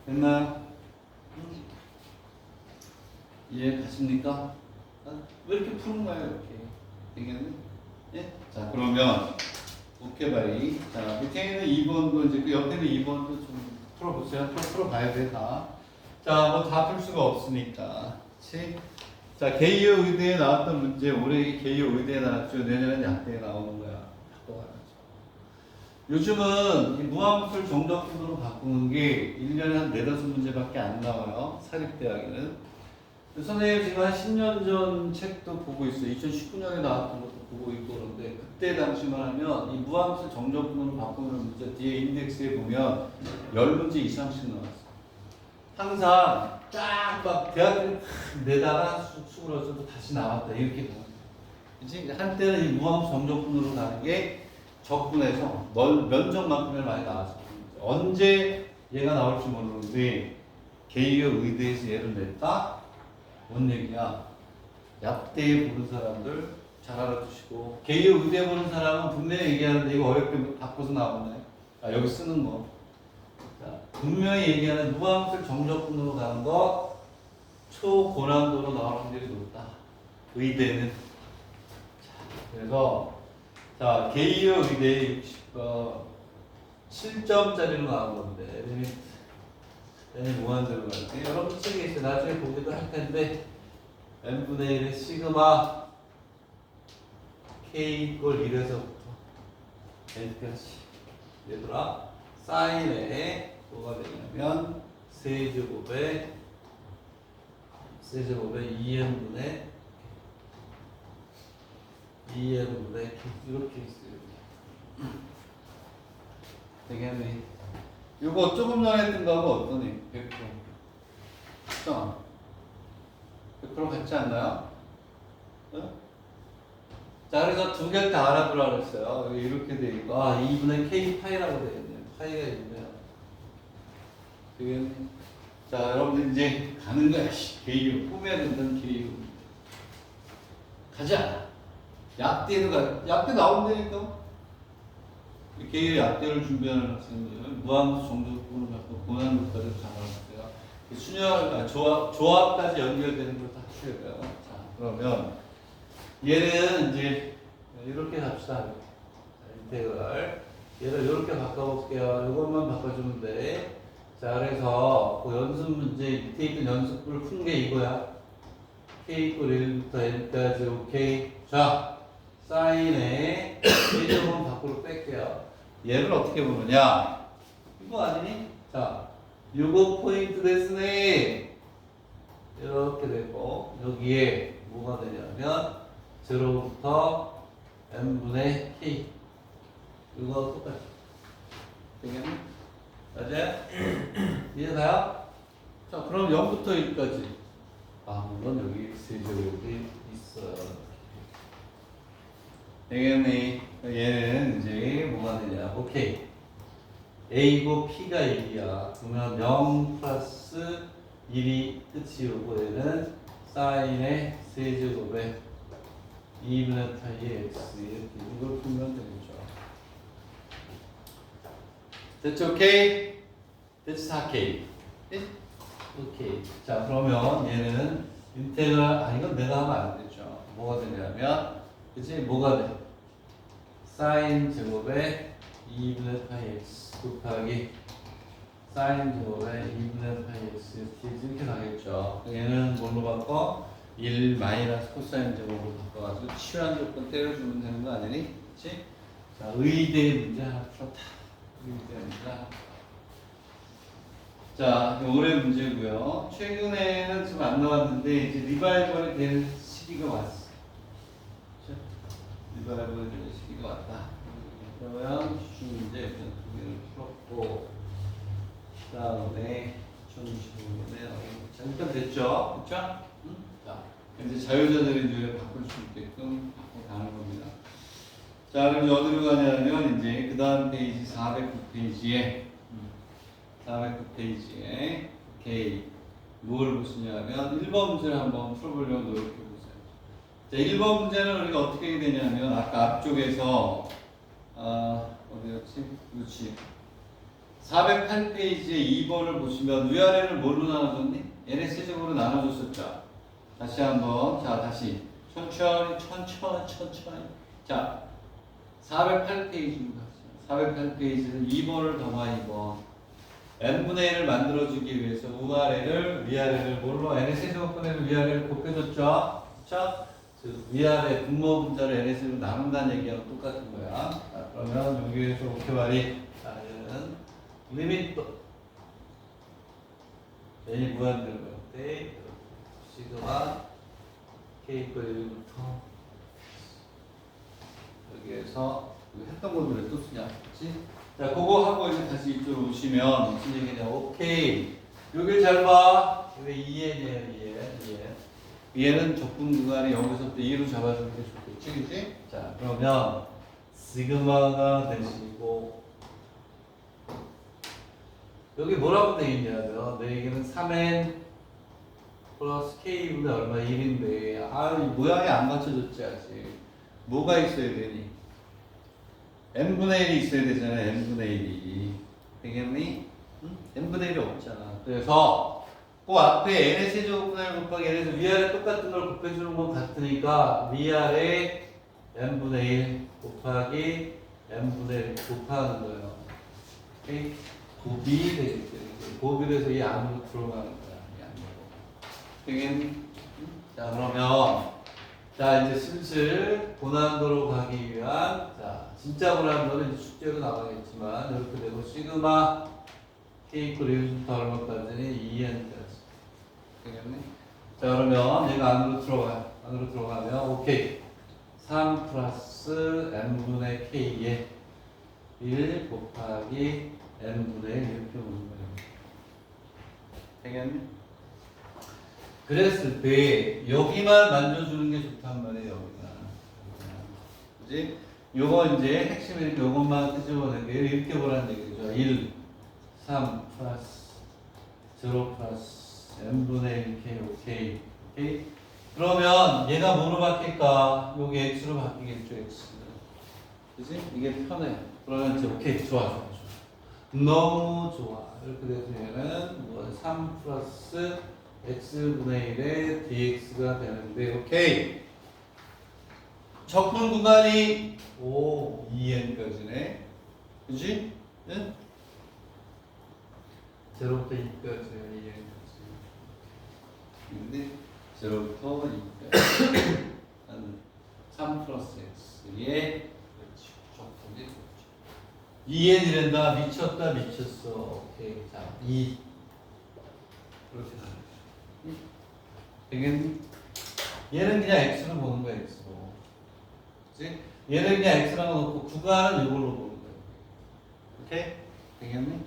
됐나요? 이해 가십니까? 왜 이렇게 푸는 거예요 이렇게? 되겠네? 예? 자 그러면 오케이 자 밑에 있는 2번도 이제 그 옆에 있는 2번도 좀 풀어보세요. 풀어봐야 돼 다. 자 뭐 다 풀 수가 없으니까 그치? 자, 개요 의대에 나왔던 문제, 올해 개요 의대에 나왔죠. 내년엔 약대에 나오는 거야. 바꿔가야죠. 요즘은 이 무함수를 정적분으로 바꾸는 게 1년에 한 4-5문제밖에 안 나와요. 사립대학에는. 선생님 지금 한 10년 전 책도 보고 있어요. 2019년에 나왔던 것도 보고 있고 그런데 그때 당시만 하면 이 무함수 정적분으로 바꾸는 문제 뒤에 인덱스에 보면 10문제 이상씩 나왔어요. 항상 쫙 막 대학교 내다가 수그러져도 다시 나왔다 이렇게 보면 그치? 한때는 이 무함수 정적분으로 가는 게 적분해서 면적만큼을 많이 나왔어. 언제 얘가 나올지 모르는데 개의어 의대에서 얘를 냈다? 뭔 얘기야? 약대에 보는 사람들 잘 알아두시고, 개의어 의대 보는 사람은 분명히 얘기하는데 이거 어렵게 바꿔서 나오네. 아, 여기 쓰는 거. 자, 분명히 얘기하는 무함수 정적분으로 가는 거 초고난도로 나올 확률이 높다. 의대는. 자, 그래서 자, 개의어 의대 7점짜리로 나온 건데 리미트 무한대로 갈게. 여러분 책에 있어. 나중에 보기도 할 텐데 n분의 1의 시그마 k 이꼴 1에서부터 n까지. 얘들아 사인에 뭐가 되냐면 세제곱에 2n분의 이렇게 있어요. 되겠네. 이거 조금 전에 했던 거하고 어떠니? 100%. 그죠? 100% 같지 않나요? 응? 자, 그래서 두 개 다 알아두라 그랬어요. 이렇게 돼 있고, 2분의 k 파이라고 되어 있네요. 파이가 있네요. 되겠네. 자, 여러분들 이제 가는 거야. 개유. 꾸며야 된다는 개유. 가자. 약대 나온다니까. 개유 약대를 준비하는 학생들, 무함수 정적분을 갖고 고난도까지 잘 알았어요. 조합까지 연결되는 걸 다 하셔야 돼요. 자, 그러면 얘는 이제 이렇게 합시다. 인테그랄. 얘를 이렇게 바꿔볼게요. 이것만 바꿔주면 돼. 자, 그래서 그 연습 문제 밑에 있던 연습을 푼 게 이거야. k 이퀄 1부터 n까지 오케이. 자, 사인에 예제본 밖으로 뺄게요. 얘를 어떻게 보느냐? 이거 아니니? 자, 요거 포인트 됐으네. 이렇게 되고 여기에 뭐가 되냐면 0부터 n분의 k. 이거 똑같이 되겠니? 맞아요? 이해가요? 자, 그럼 0부터 1까지. 물론 여기 세제곱이 있어요. 되겠니? 얘는 이제 뭐가 되냐? 오케이. A고 P가 1이야. 그러면 0 플러스 1이 끝이 오고 얘는 사인의 세제곱에 2분의 파이 x 이렇게 이걸 풀면 되겠죠. 됐죠? 오케이? 됐지? 4K. 오케이. 자, 그러면 얘는 인테그랄, 이건 내가 하면 안 되죠. 뭐가 되냐면, 그치? 뭐가 돼? 사인 제곱에 2분의 파이 x 곱하기 사인 제곱에 2분의 파이 x 이렇게 가겠죠. 얘는 뭘로 바꿔? 1 마이너스 코사인 제곱으로 바꿔가지고 치환 조건 때려주면 되는 거 아니니? 그치? 자, 의대 문제 하나 풀었다. 의대 문제 하나. 자, 올해 문제고요. 최근에는 좀 안 나왔는데 이제 리바이벌이 될 시기가 왔어. 그렇죠? 리바이벌이 될 시기가 왔다. 그러면 기출 문제 일단 두 개를 풀었고, 그 다음에 2025년에 잠깐 됐죠? 그렇죠? 응? 자, 이제 자유자들의 뇌를 바꿀 수 있게끔 바꿔 가는 겁니다. 자, 그럼 어디로 가냐면 이제 그 다음 페이지 409페이지에 409페이지에 오케이 뭘 보시냐면 1번 문제를 한번 풀어보려고 노력해보세요. 자, 1번 문제는 우리가 어떻게 되냐면 아까 앞쪽에서 어디였지? 그렇지. 408페이지에 2번을 보시면 위아래를 뭘로 나눠줬니? n의 세제곱으로 나눠줬었죠. 다시 한번 자 다시 천천히 자 408페이지입니다. 408페이지는 2번을 더마 2번 n분의 1을 만들어주기 위해서 위아래를 뭘로 n의 세제곱분의 위아래를 곱해줬죠. 그쵸? 위아래 분모 분자를 n의 세제곱 나눈다는 얘기하고 똑같은 거야. 자, 그러면 여기에서 오케이 얘는 리미트 n이 무한대로 갈 때 시그마 k 이퀄 1부터 여기에서 했던 것들 왜 또 쓰냐? 그치? 자, 그거 하고 이제 다시 이쪽으로 오시면 무슨 얘기냐? 오케이. 여길 잘 봐. 왜 2n이에요? 2n. 얘는 적분 구간에 여기서부터 2로 잡아주는 게 좋겠지, 그치? 자, 그러면 시그마가 되시고 여기 뭐라고 되어 있냐면 내에게는 3n 플러스 k분의 얼마 1인데 이 모양이 안 갖춰졌지 아직. 뭐가 있어야 되니? n분의 1이 있어야 되잖아. n분의 1이 되겠니? 응? n분의 1이 없잖아. 그래서 그 앞에 n의 세제곱분의 1 곱하기 n에서 위아래 똑같은 걸 곱해주는 건 같으니까 위아래 n분의 1 곱하기 n분의 1 곱하는 거예요. 오케이? 곱이 되겠죠. 곱이 돼서 이 안으로 들어가는 거야. 이 안으로. 되겠니? 자, 그러면 자, 이제 슬슬 고난도로 가기 위한 진짜 고난도는 이제 숙제로 나가겠지만 이렇게 되고 시그마 k 이퀄 1부터 얼마까지는 2n까지. 되겠니? 자, 그러면 얘가 안으로 들어가요. 안으로 들어가면 오케이. 3 플러스 n분의 k에 1 곱하기 n분의 1 이렇게 오는 거예요. 되겠니? 그랬을 때 여기만 만져주는 게 좋단 말이에요. 여기가. 그지? 요거 이제 핵심이 요것만 끄집어내게 이렇게 보라는 얘기죠. 1, 3 플러스 0 플러스 n분의 1 k 오케이. 오케이? 그러면 얘가 뭐로 바뀔까? 여기 x로 바뀌겠죠. x. 그지? 이게 편해. 그러면 이제 오케이. 좋아. 너무 좋아. 이렇게 돼서 얘는 뭐 3 플러스 x분의 1의 dx가 되는데 오케이. 적분 구간이 2n까지네. 그지? 응? 0부터 2까지야. 2n까지. 근데 0부터 2까지. 3 플러스 x의 적분이 2n이란다. 미쳤다. 미쳤어. 오케이. 자, 2. 그렇게 가는 거야. 되겠니? 얘는 그냥 x로 보는 거야. x로. 그치? 얘는 그냥 x라고 놓고 구간은 이걸로 보는 거야. 오케이? 되겠니?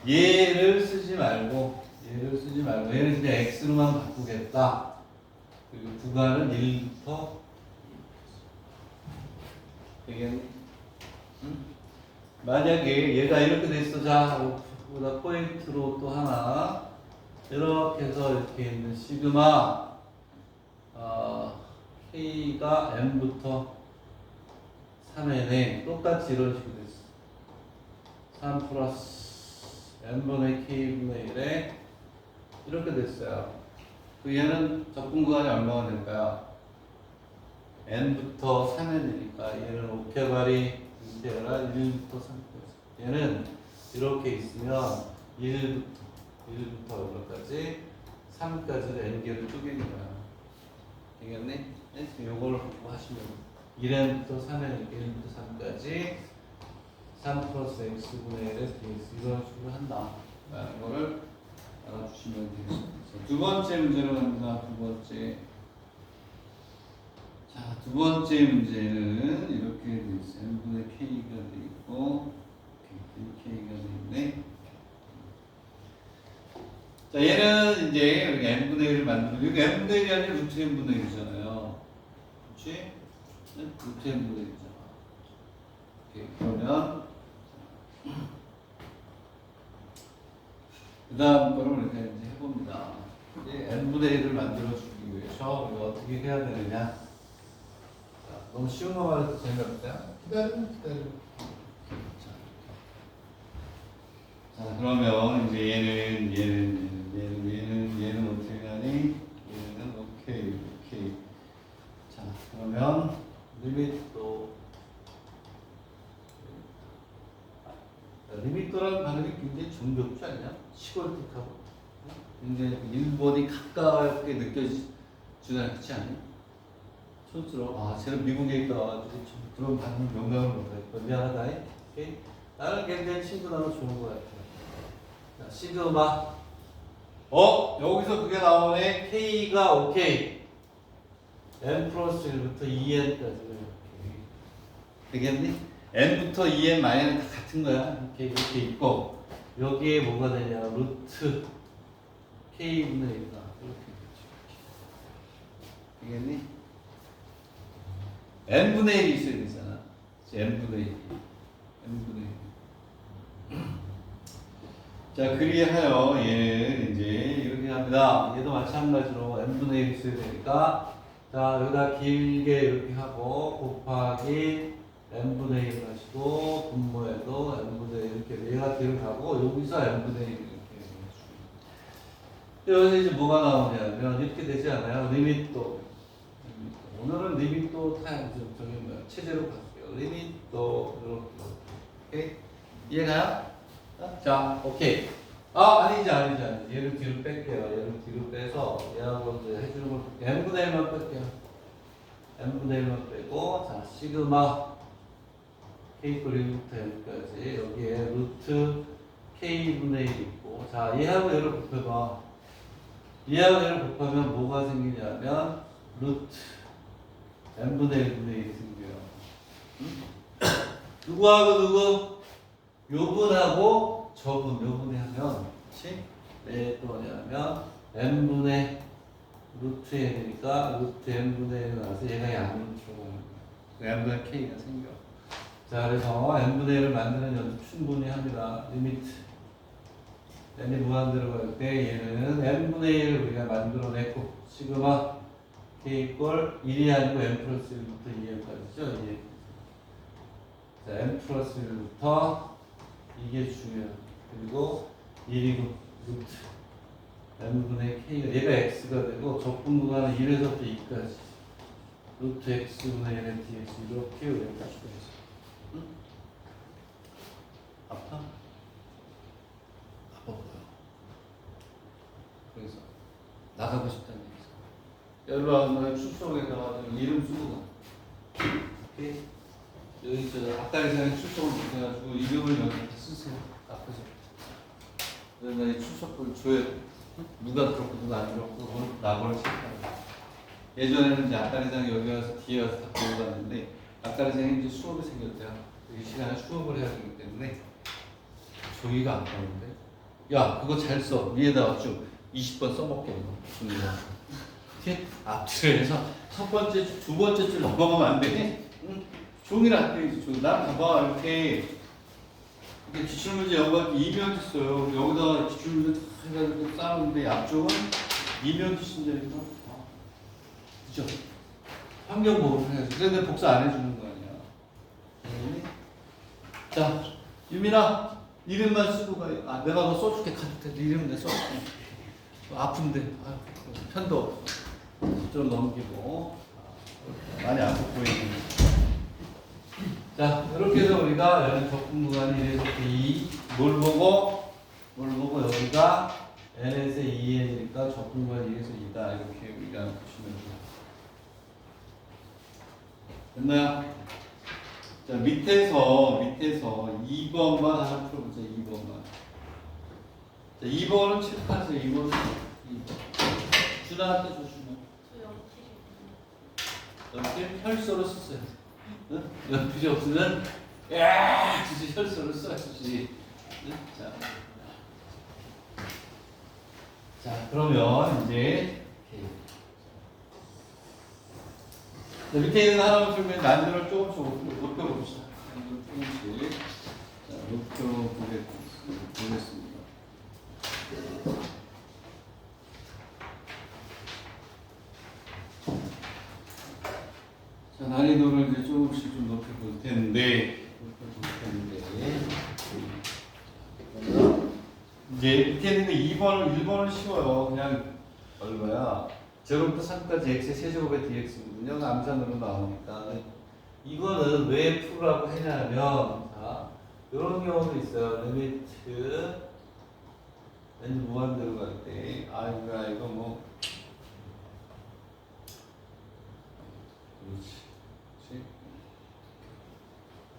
얘를 쓰지 말고 얘는 그냥 x로만 바꾸겠다. 그리고 구간은 1부터 되겠니? 응? 만약에 얘가 이렇게 됐어. 자, 보다 포인트로 또 하나 이렇게 해서 이렇게 있는 시그마 K가 M부터 3n에 똑같이 이런 식으로 됐어. 3 플러스 N분의 K분의 1에 이렇게 됐어요. 그 얘는 적분 구간이 얼마가 될까요? N부터 3n이니까 얘는 오케바리 인테그랄 1부터 3까지. 얘는 이렇게 있으면 1부터 얼마까지 3까지를 n개로 쪼개는 거야. 되겠니? 요거를 갖고 하시면 1n부터 3n이니까 1부터 3까지 3 플러스 x분의 1의 dx 이런 식으로 한다 라는 거를 알아주시면 되겠습니다. 두 번째 문제로 갑니다. 두 번째. 자, 두 번째 문제는 이렇게 돼 있어요. n분의 k가 돼 있고 k가 돼 있네. 자, 얘는 이제 이렇게 n분의 1을 만들고 여기 n분의 1이 아니라 루트 n분의 1이잖아요. 그렇지? 루트 n분의 1이잖아. 오케이, 그러면 그 다음 거를 이렇게 이제 해봅니다. 이제 n분의 1을 만들어주기 위해서 우리가 어떻게 해야 되느냐. 자, 너무 쉬운 거 말해서 재미없어요? 기다려. 자, 그러면 이제 얘는 어떻게 가니? 얘는 오케이. 자, 그러면 리미트도 리미터라는 단어가 굉장히 정겹지 않냐? 시골틱하고 굉장히 일본이 가깝게 느껴지지 않지 않니? 촌스러워. 쟤는 미국에 있다 와가지고 그런 반응 명명을 못하겠다. 미안하다. 오케이? 나는 굉장히 친근하고 좋은 것 같아. 자, 시그마. 여기서 그게 나오네. K가 오케이. N 플러스 1부터 2N까지. 되겠니? N부터 2N 마이너스 다 같은 거야. 이렇게 있고, 여기에 뭐가 되냐? 루트 K분의 1가 이렇게 되겠니? n분의 1이 있어야 되잖아. n분의 1. n분의 1. 자, 그리하여 얘는 이제 이렇게 합니다. 얘도 마찬가지로 n분의 1 있어야 되니까 자, 여기다 길게 이렇게 하고 곱하기 n분의 1 하시고 분모에도 n분의 1 이렇게 얘가 뒤로 가고 여기서 n분의 1 이렇게 여기서 이제 뭐가 나오냐면 이렇게 되지 않아요? 리밋도 오늘은 리밋도 저기 뭐야 체제로 갈게요. 리밋도 이렇게 이해가요? 자, 오케이. 아니지. 얘를 뒤로 뺄게요. 얘를 뒤로 빼서 얘하고 이제 해주는 걸 n분의 1만 뺄게요. n분의 1만 빼고 자, 시그마 k 꼴1부터 여기까지 여기에 루트 k분의 1 있고 자, 얘하고 얘를 곱해봐. 얘하고 얘를 곱하면 뭐가 생기냐면 루트 n분의 1분의 1이 생겨요. 누구하고 누구? 요분하고 저분, 요분이 하면, 그치? 왜 또 뭐냐면, n분의 루트 n이니까, 루트 n분의 1이 나와서 얘가 양으로 들어가는 거야. n분의 k가 생겨. 자, 그래서 n분의 1을 만드는 연습 충분히 합니다. 리미트. n이 무한대로 갈 때 얘는 n분의 1을 우리가 만들어냈고, 시그마 k 이꼴 1이 아니고 n 플러스 1부터 2n까지죠? 2n. 자, n 플러스 1부터 이게 중요해요. 그리고 1이고 루트 n분의 k가 얘가 x가 되고 적분 구간은 1에서부터 2까지 루트 x분의 1의 dx 이렇게 외울 수가 있어요. 응? 아파? 아파 보여. 그래서 나가고 싶다는 얘기죠. 일로 와서 출석에다가 이름 쓰고 오케이? 여기 저 앞다리상에 출석을 못해가지고 이름을 여기 다 쓰세요. 앞에서. 그래서 이 출석을 줘야 돼. 누가 그렇고 누가 안 그렇고 그걸 나보를 체크하고. 예전에는 이제 앞다리상에 여기 와서 뒤에 와서 다 보고 갔는데 앞다리상에 이제 수업이 생겼대요. 이 시간에 수업을 해야 되기 때문에 조이가 안 가는데. 야, 그거 잘 써. 위에다가 쭉 20번 써먹게 이거. 이렇게 앞줄을 해서 첫 번째, 두 번째 줄 넘어가면 안 돼. 응? 종이를 안 떼야지, 종이. 난 봐봐, 이렇게 기출문제 여기가 2면지 써요. 여기다가 기출문제 다 해가지고 쌓았는데 앞쪽은 2면지 쓴다니까. 그죠? 환경보호를 해야지. 그런데 복사 안 해주는 거 아니야. 네. 자, 유민아, 이름만 쓰고 가. 아, 내가 너 써줄게. 카드 이름 내 써줄게. 아픈데. 편도 없어. 좀 넘기고. 많이 아파 보이는. 자, 이렇게 해서 우리가 여기 적분 구간이 1에서 2, 뭘 보고 여기가 n에서 2n이니까 적분 구간이 1에서 2다. 이렇게 우리가 보시면 돼요. 됐나요? 자, 밑에서 2번만 하나 풀어보자. 2번만. 자, 2번은 칠판에서 2번은 2번. 준아한테 줘, 준아. 이렇게 혈서로 썼어요. 응? 연필이 없으면 야, 진짜 혈서를 써야지. 응? 자, 그러면 이제 자, 밑에 있는 하나만 풀면 난이도를 조금씩 높여봅시다. 조금씩 자, 높여보겠습니다. 자, 난이도를 이제 조금씩 좀 높여볼 텐데, 이제 밑에 있는 2번을 1번은 쉬워요. 그냥 얼마야? 제로부터 3까지 x의 세제곱의 dx거든요. 암산으로 나오니까. 이거는 왜 풀라고 했냐면, 자, 이런 경우도 있어요. 리미트 n 무한대로 갈 때, 이거 뭐, 그렇지.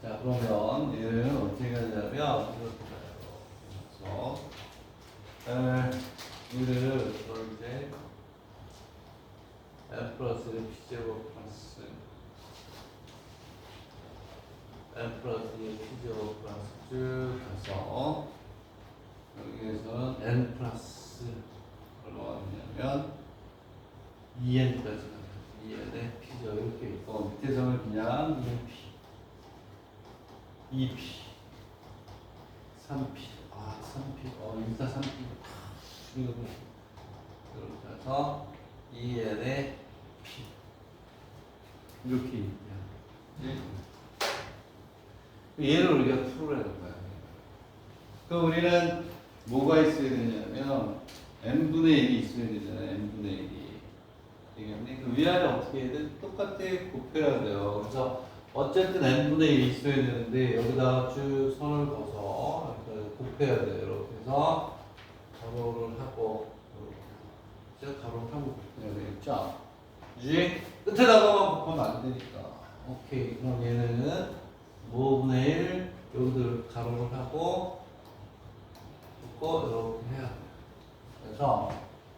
자, 그러면 얘를 어떻게 하냐면 그래서 얘를 이제 n 플러스 p제곱 플러스 n 플러스 p제곱 플러스 쭉 가서 여기에서는 n 플러스 뭐가 나왔냐면 2n까지 가요. 2n의 p제곱 P죠. 이렇게 있고 밑에서는 그냥 2P, 2P, 3P, 3P, 인사 3P 이렇게 해서 EN의 P 이렇게 있냐. 얘를 우리가 풀으라는 거야. 그럼 우리는 뭐가 있어야 되냐면 n분의 1이 있어야 되잖아요. n분의 1이. 되겠네? 그 위아래 어떻게 해야 돼? 똑같아 곱해야 돼요. 그래서 어쨌든 n분의 1이 있어야 되는데 여기다가 쭉 선을 그어서 곱해야 돼요. 이렇게 해서 가로를 하고 이렇게 가로를 하고 곱해야 되겠죠? 그지? 끝에다가만 곱하면 안 되니까. 오케이. 그럼 얘는 5분의 1 여기도 가로를 하고 긋고 이렇게 해야 돼요. 그래서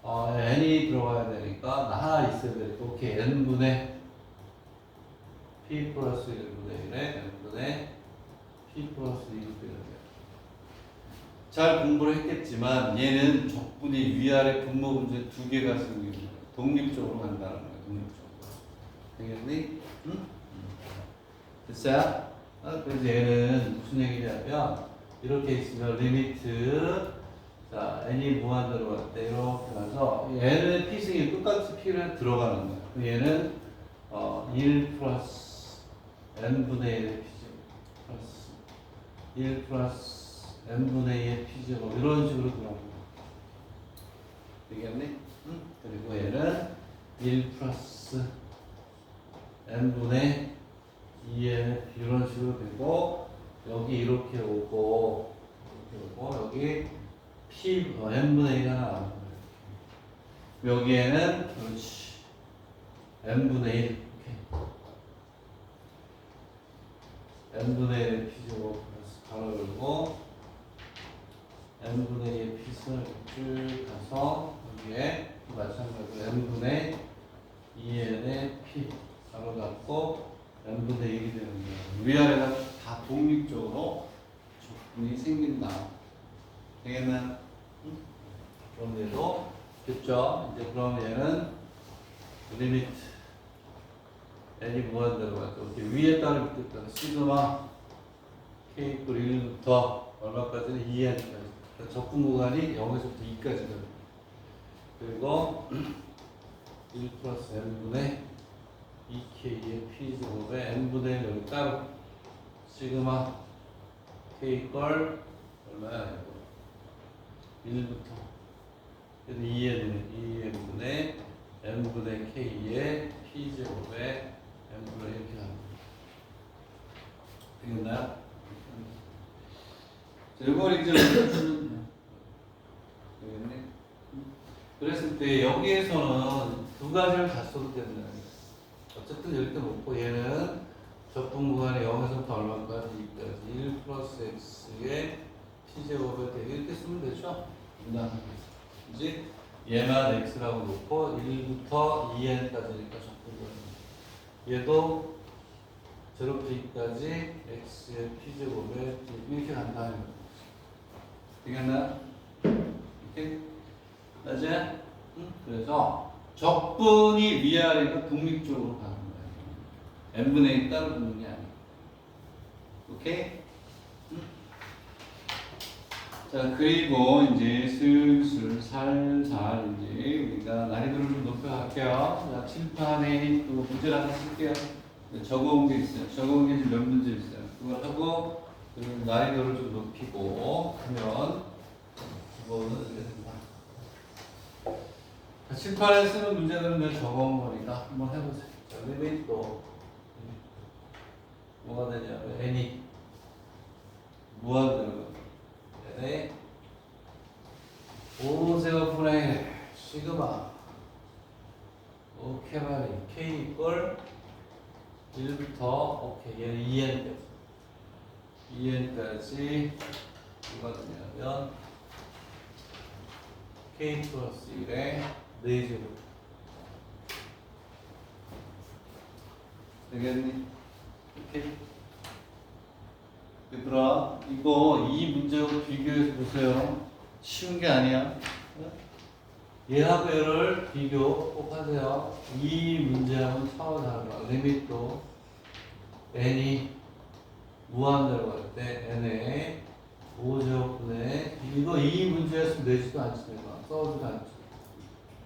n이 들어가야 되니까 하나 있어야 되니까 오케이. n분의 p 플러스 1분의 1에 n분의 p 플러스 2로 빼야 돼요. 잘 공부를 했겠지만 얘는 적분이 위아래 분모 문제 두 개가 생기는 거예요. 독립적으로 간다는 거예요. 독립적으로. 되겠니? 응? 됐어요? 그래서 얘는 무슨 얘기냐면 이렇게 있으면 리미트 자 n이 무한대로 갈 때 이렇게 가서 n의 p승이 똑같이 p를 들어가는 거예요. 그럼 얘는 1 플러스 n분의 1의 p제곱 플러스 1 플러스 n분의 2의 p제곱 이런 식으로 들어가는 거예요. 되겠니? 응? 그리고 얘는 1 플러스 n분의 2의 이런 식으로 되고 여기 이렇게 오고 여기 P n분의 1 하나 남은 거예요. 여기에는 그렇지 n분의 1 이렇게 n분의 1의 P제곱 가로 열고 n분의 2의 P승을 쭉 가서 여기에 마찬가지로 n분의 2n의 P 가로 닫고 n분의 1이 되는 거예요. 위아래가 다 독립적으로 적분이 생긴다. 되겠나? 응? 그럼 얘도 됐죠? 이제 그럼 얘는 리미트 n이 무한대로 가죠. 위에 따른 밑에 따른 시그마 k 이퀄 1부터 얼마까지는 2n까지. 그러니까 적분 구간이 0에서부터 2까지거든요. 그리고 1 플러스 n분의 2k의 p제곱에 n분의 1 여기 따로 시그마 k 이퀄 얼마야 이거 1부터 2n분의 n분의 k의 p제곱에 n분의 이렇게 합니다. 되겠나요? 이걸 이제 되겠네. 그랬을 때 여기에서는 두 가지를 다 써도 된다. 어쨌든 이렇게 놓고 얘는 적분 구간이 0에서부터 얼마까지 2까지 1 플러스 x의 p제곱을 되게 이렇게 쓰면 되죠? 이제 얘만 x라고 놓고 1부터 2n까지니까 적분 구간 얘도 0부터 2까지 x의 p제곱에 이렇게 간다는 거예요. 되겠나? 이렇게? 맞아? 응? 그래서 적분이 위아래가 독립적으로 가는 거예요. n분의 1 따로 두는 게 아니고. 오케이? 응? 자, 그리고 이제 슬슬 살살 이제 우리가 난이도를 좀 높여갈게요. 자, 칠판에 또 문제를 하나 쓸게요. 적어온 게 있어요. 적어온 게 지금 몇 문제 있어요. 그걸 하고 그리고 난이도를 좀 높이고 하면 그거는 이렇게 된다. 자, 칠판에 쓰는 문제들은 내가 적어온 거니까 한번 해보세요. 자, 리미트 또 뭐가 되냐면 n이 무한대로 n에 5제곱분의 시그마 오케이 말이 k 이퀄 1부터 오케이 얘는 2n까지 뭐가 되냐면 k 플러스 1에 4제곱 되겠니? 오케이. 얘들아 이거 이 문제하고 비교해서 보세요. 쉬운 게 아니야. 얘하고 얘를 비교 꼭 하세요. 이 문제하고는 차원 다른 거야. 리밋도 n이 무한대로 갈 때 n에 5제곱분의 이거 이 문제였으면 내지도 않지 내가 써주도 않지.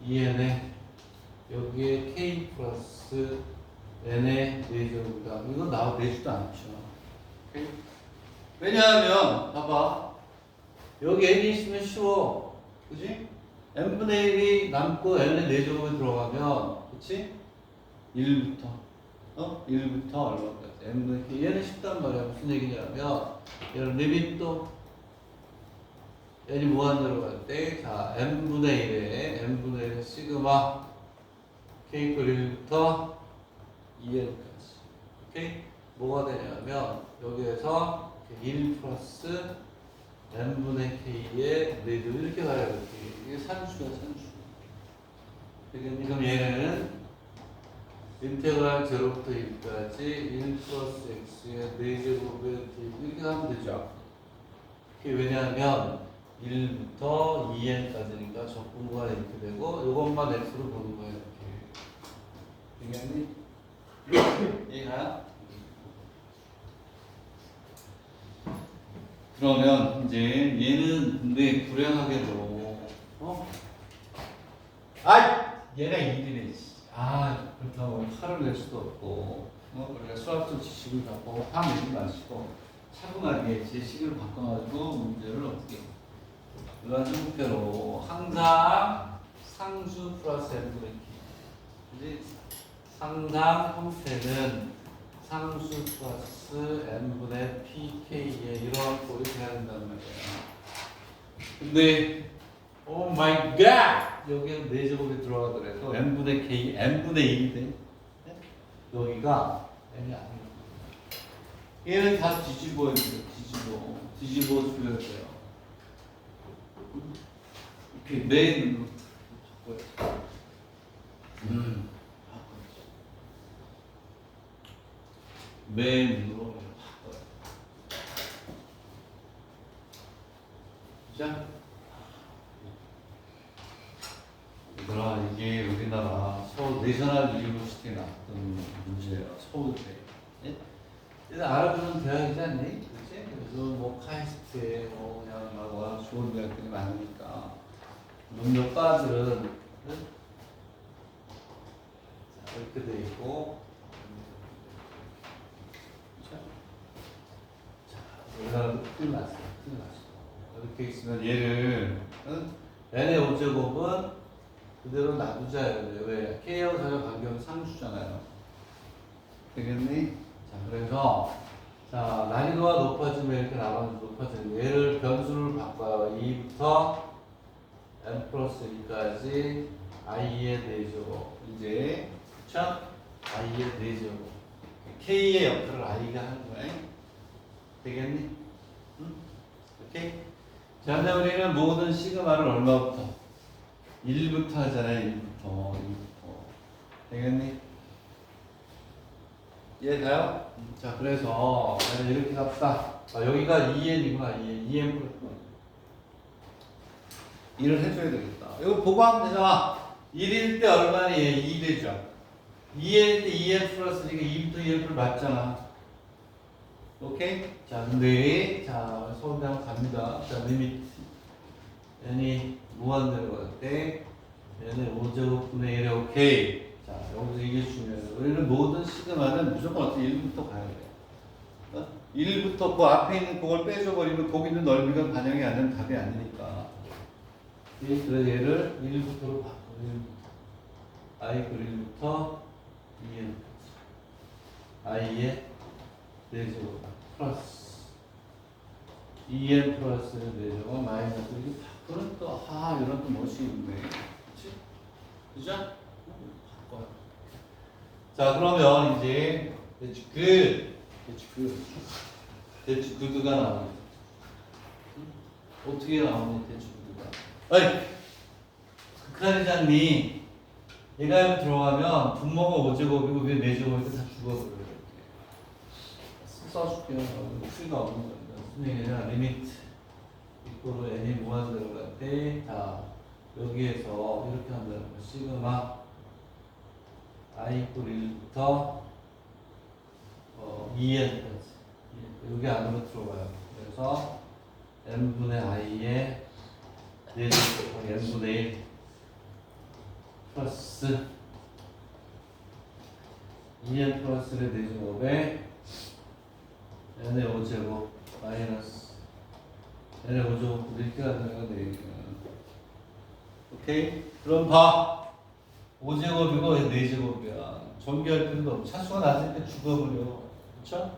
2n에 여기에 k 플러스 n의 4제곱이다. 이거 내지도 않죠. 오케이? 왜냐하면 봐봐 여기 n이 있으면 쉬워. 그지? n분의 1이 남고 n의 4제곱이 들어가면 그치? 1부터 1부터 얼마까지 n분의 k 얘는 쉽단 말이야. 무슨 얘기냐면 얘는 리밋도 n이 무한대로 갈 때 자 n분의 1에 시그마 k 그 1부터 2n까지 오케이? 뭐가 되냐면 여기에서 1 플러스 n분의 k의 4제곱 이렇게 가야 돼. 이게 산수야 산수. 그럼 얘는 인테그랄 0부터 1까지 1 플러스 x의 4제곱의 이렇게 하면 되죠. 그게 왜냐하면 1부터 2n까지니까 적분구가 이렇게 되고 이것만 x로 보는 거예요. 이렇게. 되겠니? 이해가요? 그러면 이제 얘는 근데 불행하게도 얘가 1이네. 그렇다고 화를 낼 수도 없고 우리가 수학적 지식을 갖고 화 내지 마시고 차분하게 제식을 바꿔가지고 문제를 어떻게 이러한 형태로 항상 상수 플러스 n분의 k 상상 형태는 상수 플러스 n분의 pk에 이런 꼴이 돼야 된단 말이야. 근데 오 마이 갓! 여기는 4제곱이 들어가더라도 n분의 k, n분의 1이 돼. 여기가 n이 아니야. 얘는 다 뒤집어야 돼요. 뒤집어 줘야 돼요. 이렇게 메인으로 바꿔야 돼. 메인으로 바꿔요. 자, 얘들아 이게 우리나라 서울 내셔널 유니버시티에 나왔던 문제예요. 서울대. 예? 일단 알아보는 대학이지 않니? 그렇지? 그래서 뭐 카이스트에 뭐 그냥 막 워낙 좋은 대학들이 많으니까 몇몇 과들은 자, 이렇게 돼 있고. 우리나라도 큰일 났어. 이렇게 있으면 얘를 n의 5제곱은 그대로 놔두자요. 왜? k하고 사의 관계는 상수잖아요. 되겠니? 자, 그래서 자 난이도가 높아지면 이렇게 나가면 높아지는 얘를 변수를 바꿔요. 2부터 n 플러스 2까지 i의 4제곱 이제 그쵸? i의 4제곱 k의 역할을 i가 하는 거야. 되겠니? 응? 오케이? 자, 근데 우리는 모든 시그마를 얼마부터? 1부터 하잖아요. 1부터. 되겠니? 이해가요? 자, 그래서 이렇게 갑시다. 여기가 2n이구나. 2n 플러스 1을 해줘야 되겠다. 이거 보고 하면 되잖아. 1일 때 얼마니? 2 되죠. 2n일 때 2n 플러스니까 2부터 2n 플러스 맞잖아. 오케이? 자, 근데, 자, 서울대 한번 갑니다. 자, 리미트. n이 무한대로 갈 때, n의 5제곱분의 1에 오케이. 자, 여기서 이게 중요해요. 우리는 모든 시그마는 무조건 어떻게 1부터 가야 돼요. 1부터 그 앞에 있는 그걸 빼줘버리면 거기 있는 넓이가 반영이 안 되는 답이 아니니까. 그래서 얘를 1부터로 바꿔요. i 그 1부터 2n. i의 4제곱 플러스 2n 플러스 4제곱 마이너스 이게 바꾸는 또 이런 또 멋이 있네. 그치? 그죠? 바꿔요. 자, 그러면 이제 대추 구두가 나오네. 어떻게 나오니 대추 구두가? 어이! 극한이잖니. 얘가 여기 들어가면 분모가 5제곱이고 위에 4제곱이니까 다 죽어버려요. 써줄게요. 풀이가 없는 겁니다. 무슨 얘기냐? 리미트 이코로 n이 무한대로 갈 때, 자, 여기에서 이렇게 한다는 거. 시그마 i 이퀄 1부터 2n까지 여기 안으로 들어가요. 그래서 n분의 i의 4제곱 n분의 1 플러스 2n 플러스의 4제곱에 n의 5제곱 마이너스 n의 5제곱 이렇게 간다는 거. 오케이? 그럼 봐. 5제곱이고 4제곱이야. 전개할 필요도 없고 차수가 낮을 때 죽어버려. 그쵸?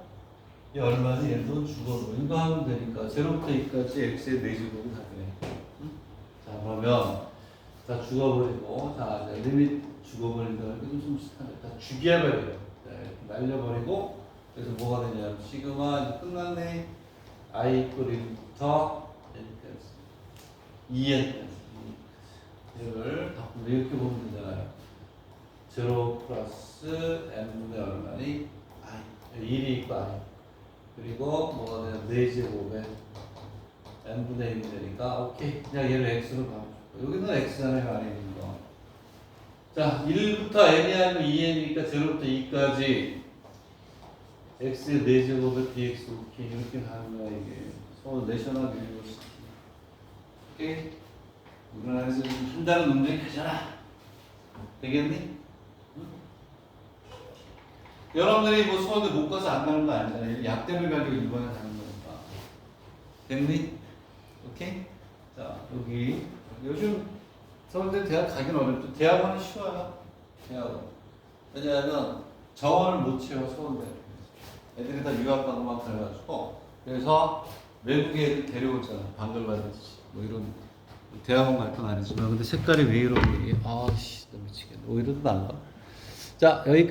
이 얼마니? 얘도 죽어버려. 이거 하면 되니까 0부터 2까지 x의 4제곱이 다 돼. 응? 자 그러면 다 죽어버리고 자 이제 리밋 죽어버린다는 게 좀 비슷한데 다 죽여버려요. 자, 이렇게 날려버리고 그래서 뭐가 되냐면 시그마 이제 끝났네. i 이퀄 1부터 n까지 2n까지 이걸 바꾸면 이렇게 보면 되잖아요. 0 플러스 n분의 얼마니? i 1이 있고 i 그리고 뭐가 되냐 4제곱에 n분의 1이 되니까 오케이 그냥 얘를 x로 바꿔. 여기는 x잖아요 안에 있는 거. 자 1부터 n이 아니고 2n이니까 0부터 2까지 x의 4제곱에 dx 오케이 이렇게 하는 거야 이게 서울 내셔널 유니버시티. 오케이 우리나라에서 한다는 놈들이 가잖아. 되겠니? 응? 여러분들이 뭐 서울대 못 가서 안 가는 거 아니잖아요. 약대를 가지고 일본에 가는 거니까. 됐니? 오케이? 자 여기 요즘 서울대 대학 가긴 어렵죠. 대학원은 쉬워요. 대학원. 왜냐하면 정원을 못 채워 서울대. 애들이 다 유학 가고 막 그래가지고 그래서 외국에 애들 데려오잖아. 방글라데시 뭐 이런 대학원 갈 건 아니지만 근데 색깔이 왜 이러니? 아씨 나 미치겠네. 오히려 더 나은가? 자 여기